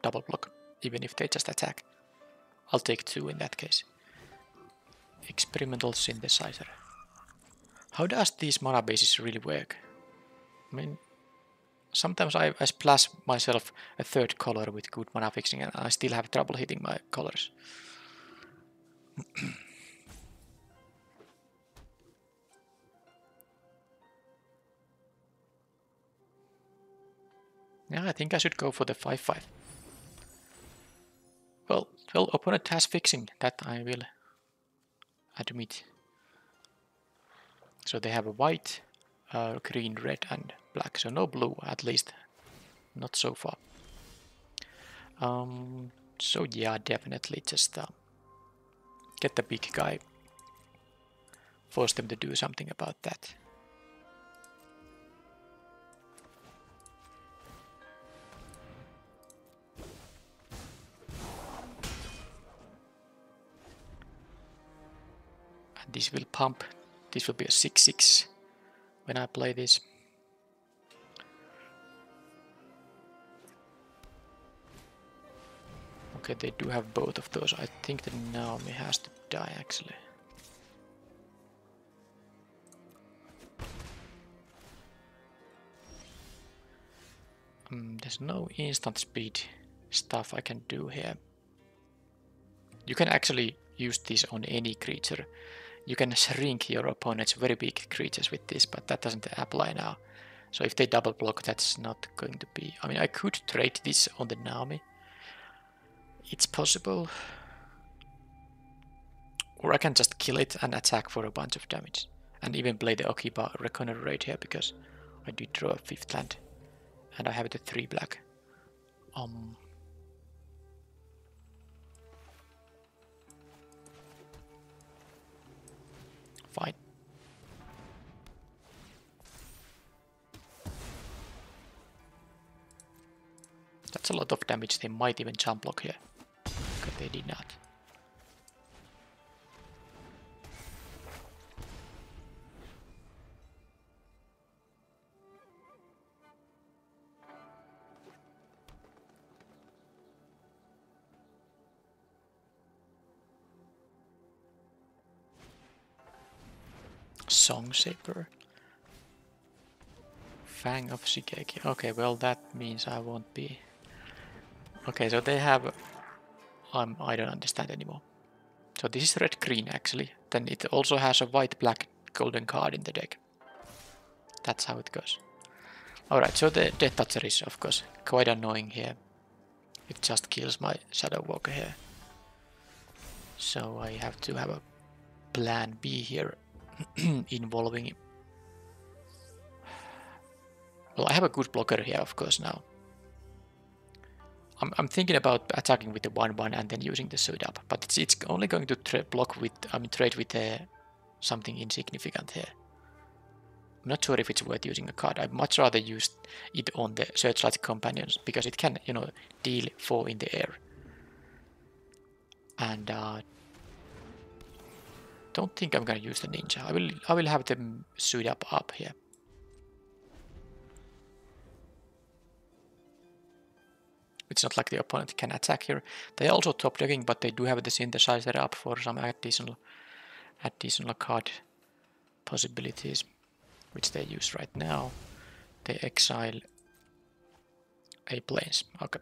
double block, even if they just attack. I'll take 2 in that case. Experimental Synthesizer. How does these mana bases really work? I mean, sometimes I splash myself a 3rd color with good mana fixing and I still have trouble hitting my colors. Yeah, I think I should go for the 5/5. Well, opponent has fixing, that I will admit. So they have a white, green, red and black, so no blue, at least not so far. So yeah, definitely just get the big guy, force them to do something about that. And this will pump, this will be a 6/6 when I play this. Okay, they do have both of those. I think that Naomi has to die actually. There's no instant speed stuff I can do here. You can actually use this on any creature. You can shrink your opponent's very big creatures with this, but that doesn't apply now. So if they double block, that's not going to be... I mean, I could trade this on the Naomi. It's possible. Or I can just kill it and attack for a bunch of damage. And even play the Okiba Reckoner Raid here, because I did draw a 5th land. And I have the 3 black. Fine. That's a lot of damage. They might even jump block here. Okay, they did not. Song Shaper. Fang of Shigeki. Okay, well that means I won't be... Okay, so they have... I don't understand anymore. So this is red-green actually. Then it also has a white-black golden card in the deck. That's how it goes. Alright, so the Death Toucher is of course quite annoying here. It just kills my Shadow Walker here. So I have to have a plan B here involving... Well, I have a good blocker here of course now. I'm thinking about attacking with the 1/1 and then using the suit up, but it's only going to trade with something insignificant here. I'm not sure if it's worth using a card. I'd much rather use it on the Searchlight Companions because it can, you know, deal 4 in the air. And don't think I'm gonna use the ninja. I will have them suit up here. It's not like the opponent can attack here. They are also top decking, but they do have the synthesizer up for some additional card possibilities, which they use right now. They exile a plains. Okay.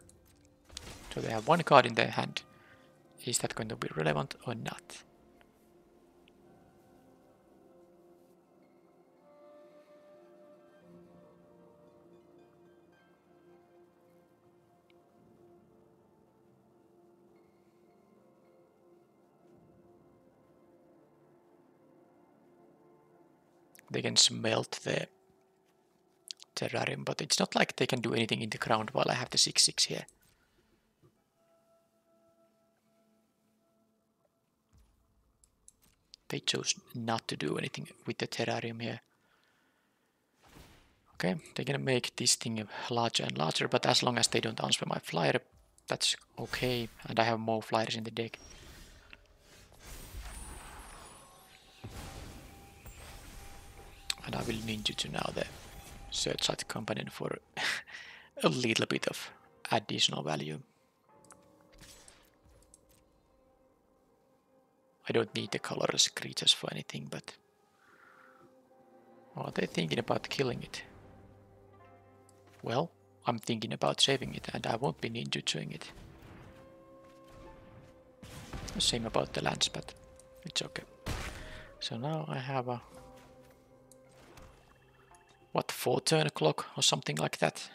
So they have 1 card in their hand. Is that going to be relevant or not? they can smelt the terrarium, but it's not like they can do anything in the ground while I have the 6/6 here. They chose not to do anything with the terrarium here. Okay, they're gonna make this thing larger and larger, but as long as they don't answer my flyer, that's okay, and I have more flyers in the deck. And I will ninjutsu now the search site companion for a little bit of additional value. I don't need the colorless creatures for anything, but are they thinking about killing it? Well, I'm thinking about saving it, and I won't be ninjutsuing it. Same about the lands, but it's okay. So now I have a... what, 4-turn clock or something like that?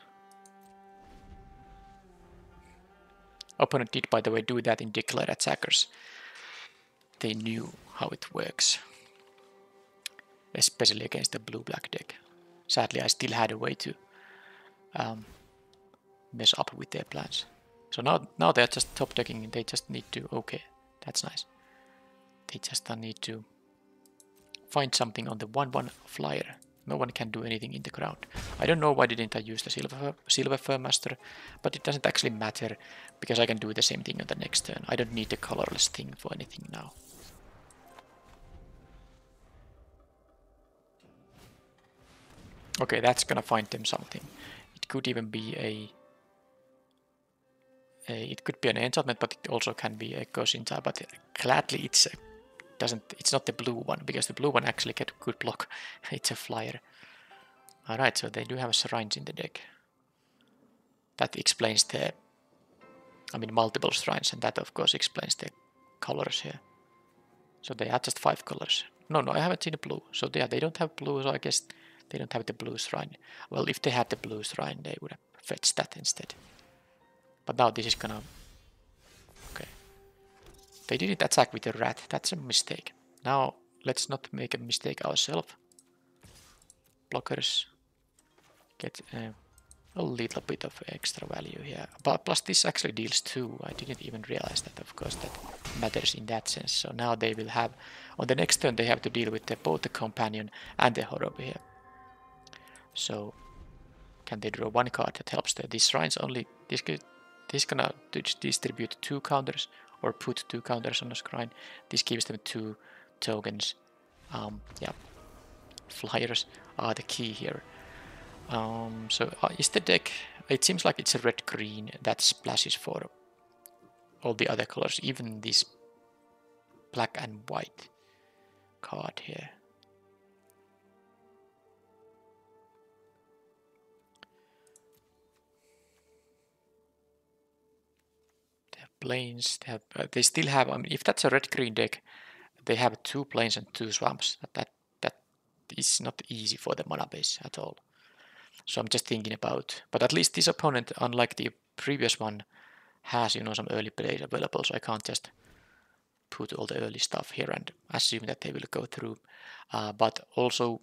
Opponent did, by the way, do that in Declare Attackers. They knew how it works. Especially against the blue-black deck. Sadly, I still had a way to mess up with their plans. So now they're just top decking and they just need to... okay, that's nice. They just need to find something on the 1/1 flyer. No one can do anything in the ground. I don't know why didn't I use the Silver Furmaster, but it doesn't actually matter because I can do the same thing on the next turn. I don't need the colorless thing for anything now. Okay, that's gonna find them something. It could even be it could be an enchantment, but it also can be a Gosinta. But gladly, it's not the blue one because the blue one actually get good block. It's a flyer. All right, so they do have shrines in the deck. That explains the, I mean, multiple shrines, and that of course explains the colors here. So they are just 5 colors. No, I haven't seen a blue. So they don't have blue, so I guess they don't have the blue shrine. Well, if they had the blue shrine, they would have fetched that instead. But now this is gonna... okay. They didn't attack with a rat. That's a mistake. Now, let's not make a mistake ourselves. Blockers. Get a little bit of extra value here. But plus this actually deals 2. I didn't even realize that, of course, that matters in that sense. So now they will have... on the next turn they have to deal with both the companion and the Horobi here. So, can they draw 1 card that helps there? These shrines only... this gonna distribute 2 counters, or put 2 counters on a shrine. This gives them 2 tokens. Yeah, flyers are the key here. So is the deck... it seems like it's a red-green that splashes for all the other colors, even this black and white card here. They have plains, they still have... I mean, if that's a red-green deck, they have 2 plains and 2 swamps. That is not easy for the mana base at all. So I'm just thinking about... but at least this opponent, unlike the previous one, has, you know, some early plays available, so I can't just put all the early stuff here and assume that they will go through. But also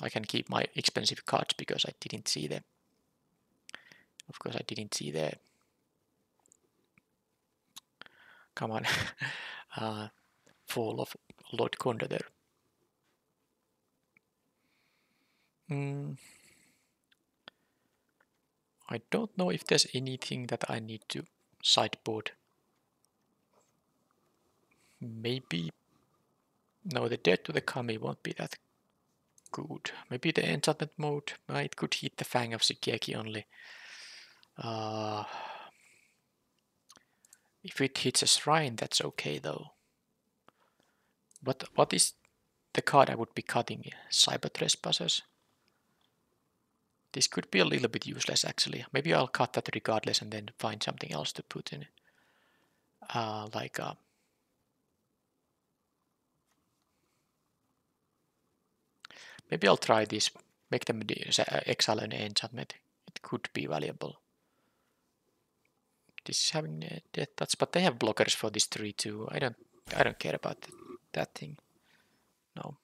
I can keep my expensive cards because I didn't see them. Of course I didn't see the... come on. Fall of Lord Konda there. I don't know if there's anything that I need to sideboard. Maybe... no, the Death to the Kami won't be that good. Maybe the enchantment mode. It could hit the Fang of Shigeki only. If it hits a shrine, that's okay though. But what is the card I would be cutting? Cyber Trespassers. This could be a little bit useless actually. Maybe I'll cut that regardless and then find something else to put in. Maybe I'll try this. Make them exile an enchantment. It could be valuable. This is having death touch, but they have blockers for this 3/2. I don't care about that thing. No.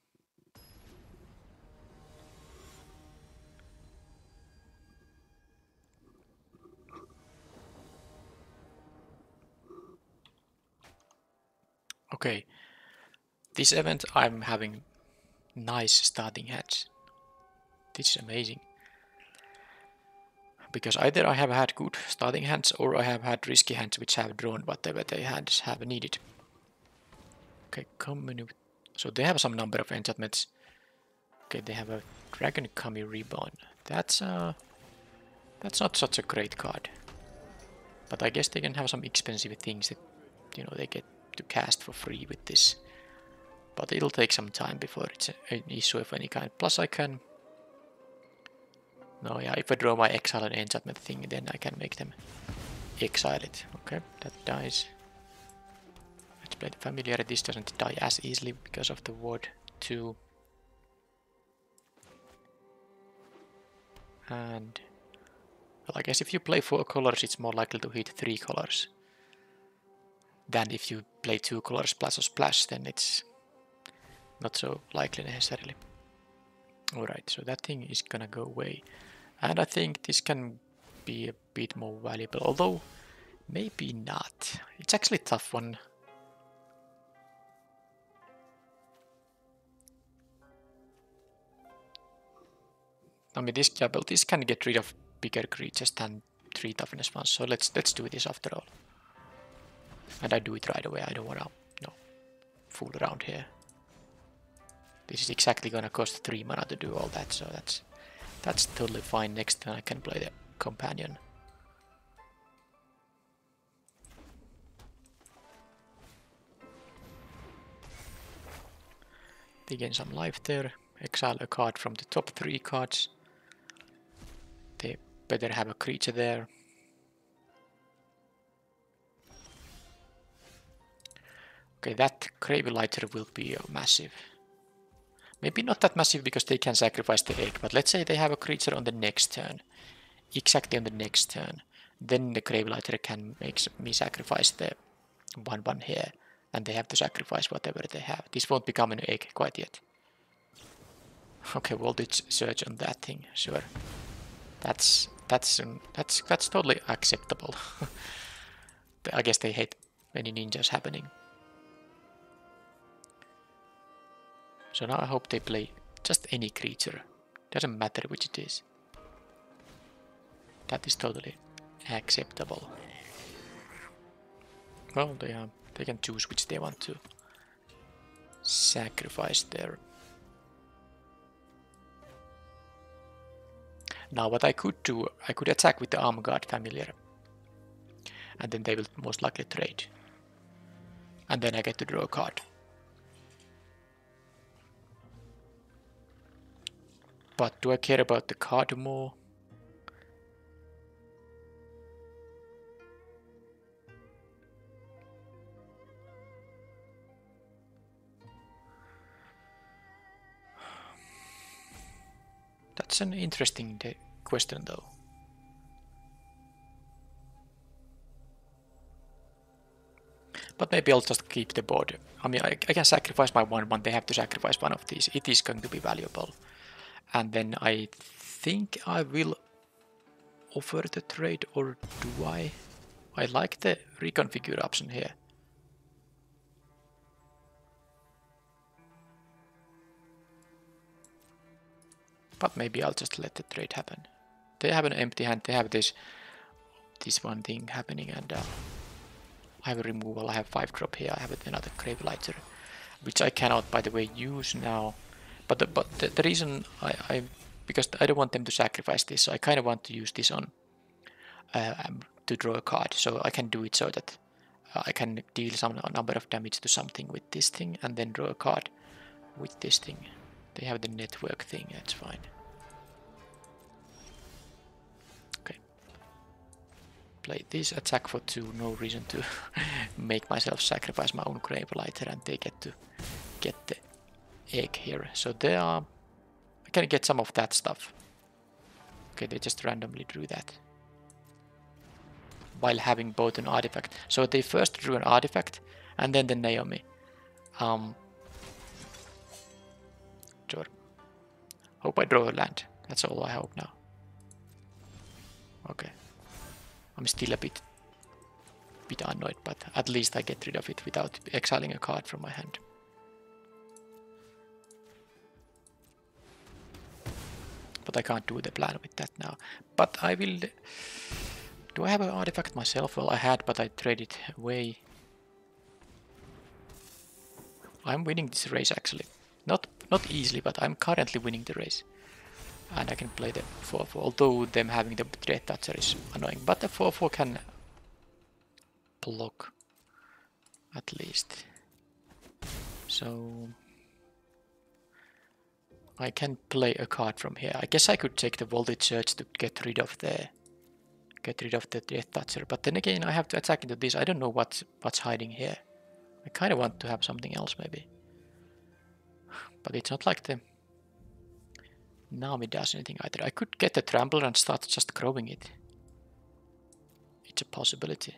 Okay, this event I'm having nice starting hands. This is amazing. Because either I have had good starting hands or I have had risky hands which have drawn whatever they have needed. Okay, so they have some number of enchantments. Okay, they have a Dragon Kami Reborn. That's not such a great card. But I guess they can have some expensive things that, you know, they get to cast for free with this. But it'll take some time before it's an issue of any kind. Plus I can... No, yeah, if I draw my exile and enchantment thing, then I can make them exile it. Okay, that dies. Let's play the familiar. This doesn't die as easily because of the ward 2. And... well, I guess if you play 4 colors, it's more likely to hit 3 colors. Than if you play 2 colors plus a splash, then it's not so likely necessarily. Alright, so that thing is gonna go away. And I think this can be a bit more valuable, although maybe not. It's actually a tough one. I mean, this can get rid of bigger creatures than 3 toughness ones, so let's do this after all. And I do it right away, I don't wanna fool around here. This is exactly gonna cost 3 mana to do all that, so that's totally fine. Next time I can play the companion. They gain some life there. Exile a card from the top 3 cards. They better have a creature there. Okay, that Gravelighters will be massive. Maybe not that massive because they can sacrifice the egg, but let's say they have a creature on the next turn. Exactly on the next turn. Then the Gravelighters can make me sacrifice the 1/1 here. And they have to sacrifice whatever they have. This won't become an egg quite yet. Okay, voltage surge on that thing, sure. That's totally acceptable. I guess they hate any ninjas happening. So now I hope they play just any creature. Doesn't matter which it is. That is totally acceptable. Well, they can choose which they want to sacrifice there. Now what I could do, I could attack with the Arm Guard Familiar. And then they will most likely trade. And then I get to draw a card. But do I care about the card more? That's an interesting question though. But maybe I'll just keep the board. I mean, I can sacrifice my 1/1, they have to sacrifice one of these. It is going to be valuable. And then I think I will offer the trade, or do I? I like the reconfigure option here. But maybe I'll just let the trade happen. They have an empty hand, they have this one thing happening, and I have a removal, I have 5-drop here, I have another Gravelighter, which I cannot, by the way, use now. But the reason because I don't want them to sacrifice this, so I kind of want to use this on to draw a card, so I can do it so that I can deal some number of damage to something with this thing, and then draw a card with this thing. They have the network thing, that's fine. Okay. Play this, attack for 2, no reason to make myself sacrifice my own Gravelighter, and they get to get the egg here. So they are... I can get some of that stuff. Okay, they just randomly drew that. While having both an artifact. So they first drew an artifact, and then the Naomi. Sure. Hope I draw a land. That's all I hope now. Okay. I'm still a bit bit annoyed, but at least I get rid of it without exiling a card from my hand. But I can't do the plan with that now. But I will... Do I have an artifact myself? Well, I had, but I traded away. I'm winning this race actually. Not easily, but I'm currently winning the race. And I can play the 4-4, although them having the Dread Toucher is annoying. But the 4-4 can block, at least. So... I can play a card from here. I guess I could take the Voltage Surge to get rid of the Death Toucher, but then again I have to attack into this. I don't know what's hiding here. I kind of want to have something else maybe. But it's not like the Nami does anything either. I could get the Trampler and start just growing it. It's a possibility.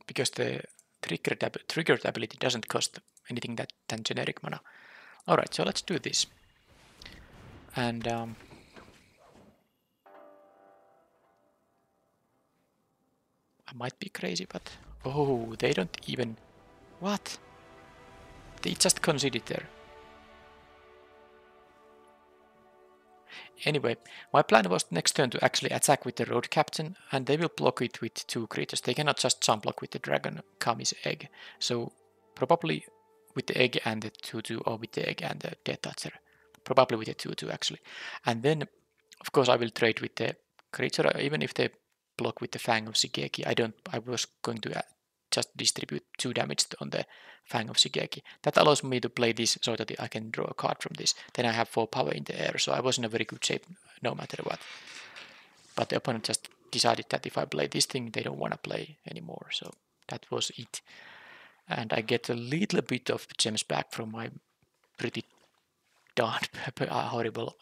Because the triggered ability doesn't cost anything than generic mana. Alright, so let's do this. And I might be crazy, but oh, they don't even... What? They just conceded there. Anyway, my plan was next turn to actually attack with the Road Captain, and they will block it with 2 creatures. They cannot just jump block with the Dragon Kami's egg. So probably with the egg and the 2-2, or with the egg and the Death Toucher. Probably with the 2-2 actually. And then, of course, I will trade with the creature, even if they block with the Fang of Shigeki. I was going to just distribute 2 damage on the Fang of Shigeki. That allows me to play this so that I can draw a card from this. Then I have 4 power in the air, so I was in a very good shape no matter what. But the opponent just decided that if I play this thing, they don't want to play anymore, so that was it. And I get a little bit of gems back from my pretty darn horrible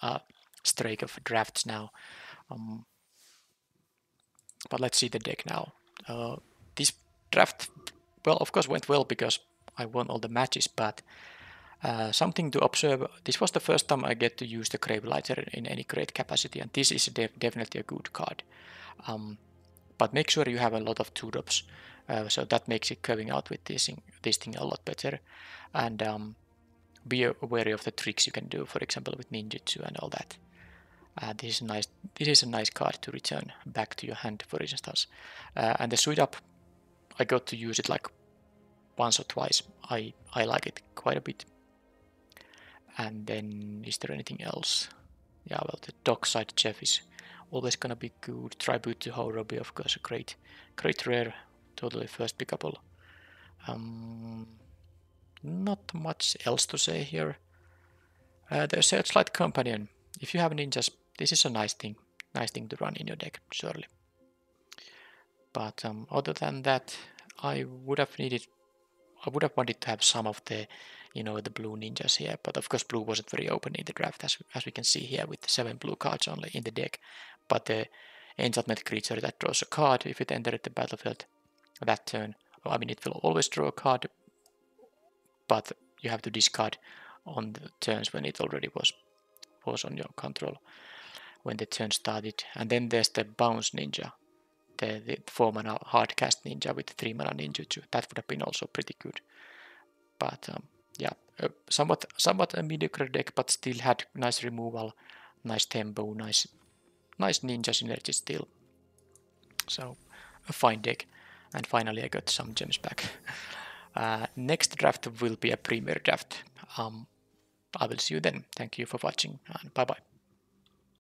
streak of drafts now. But let's see the deck now. This draft, well, of course went well because I won all the matches, but something to observe, this was the first time I get to use the Gravelighter in any great capacity, and this is definitely a good card. But make sure you have a lot of 2-drops, so that makes it going out with this thing a lot better. And be wary of the tricks you can do, for example with ninjutsu and all that. This is a nice card to return back to your hand, for instance. And the Suit Up, I got to use it like once or twice. I like it quite a bit. And then, is there anything else? Yeah, well, the Dockside Chef is always gonna be good. Tribute to Horobi, of course, a great rare, totally first pickable. Not much else to say here. The Searchlight Companion. If you have ninjas, this is a nice thing to run in your deck, surely. But other than that, I would have wanted to have some of the, the blue ninjas here. But of course, blue wasn't very open in the draft, as we can see here with the 7 blue cards only in the deck. But the enchantment creature that draws a card, if it enters the battlefield that turn, I mean, it will always draw a card, but you have to discard on the turns when it already was on your control when the turn started. And then there's the bounce ninja, the 4 mana hard cast ninja with 3 mana ninjutsu. That would have been also pretty good. But yeah, somewhat a mediocre deck, but still had nice removal, nice tempo, nice ninja synergy still. So a fine deck. And finally I got some gems back. Next draft will be a premier draft. I will see you then. Thank you for watching, and bye bye.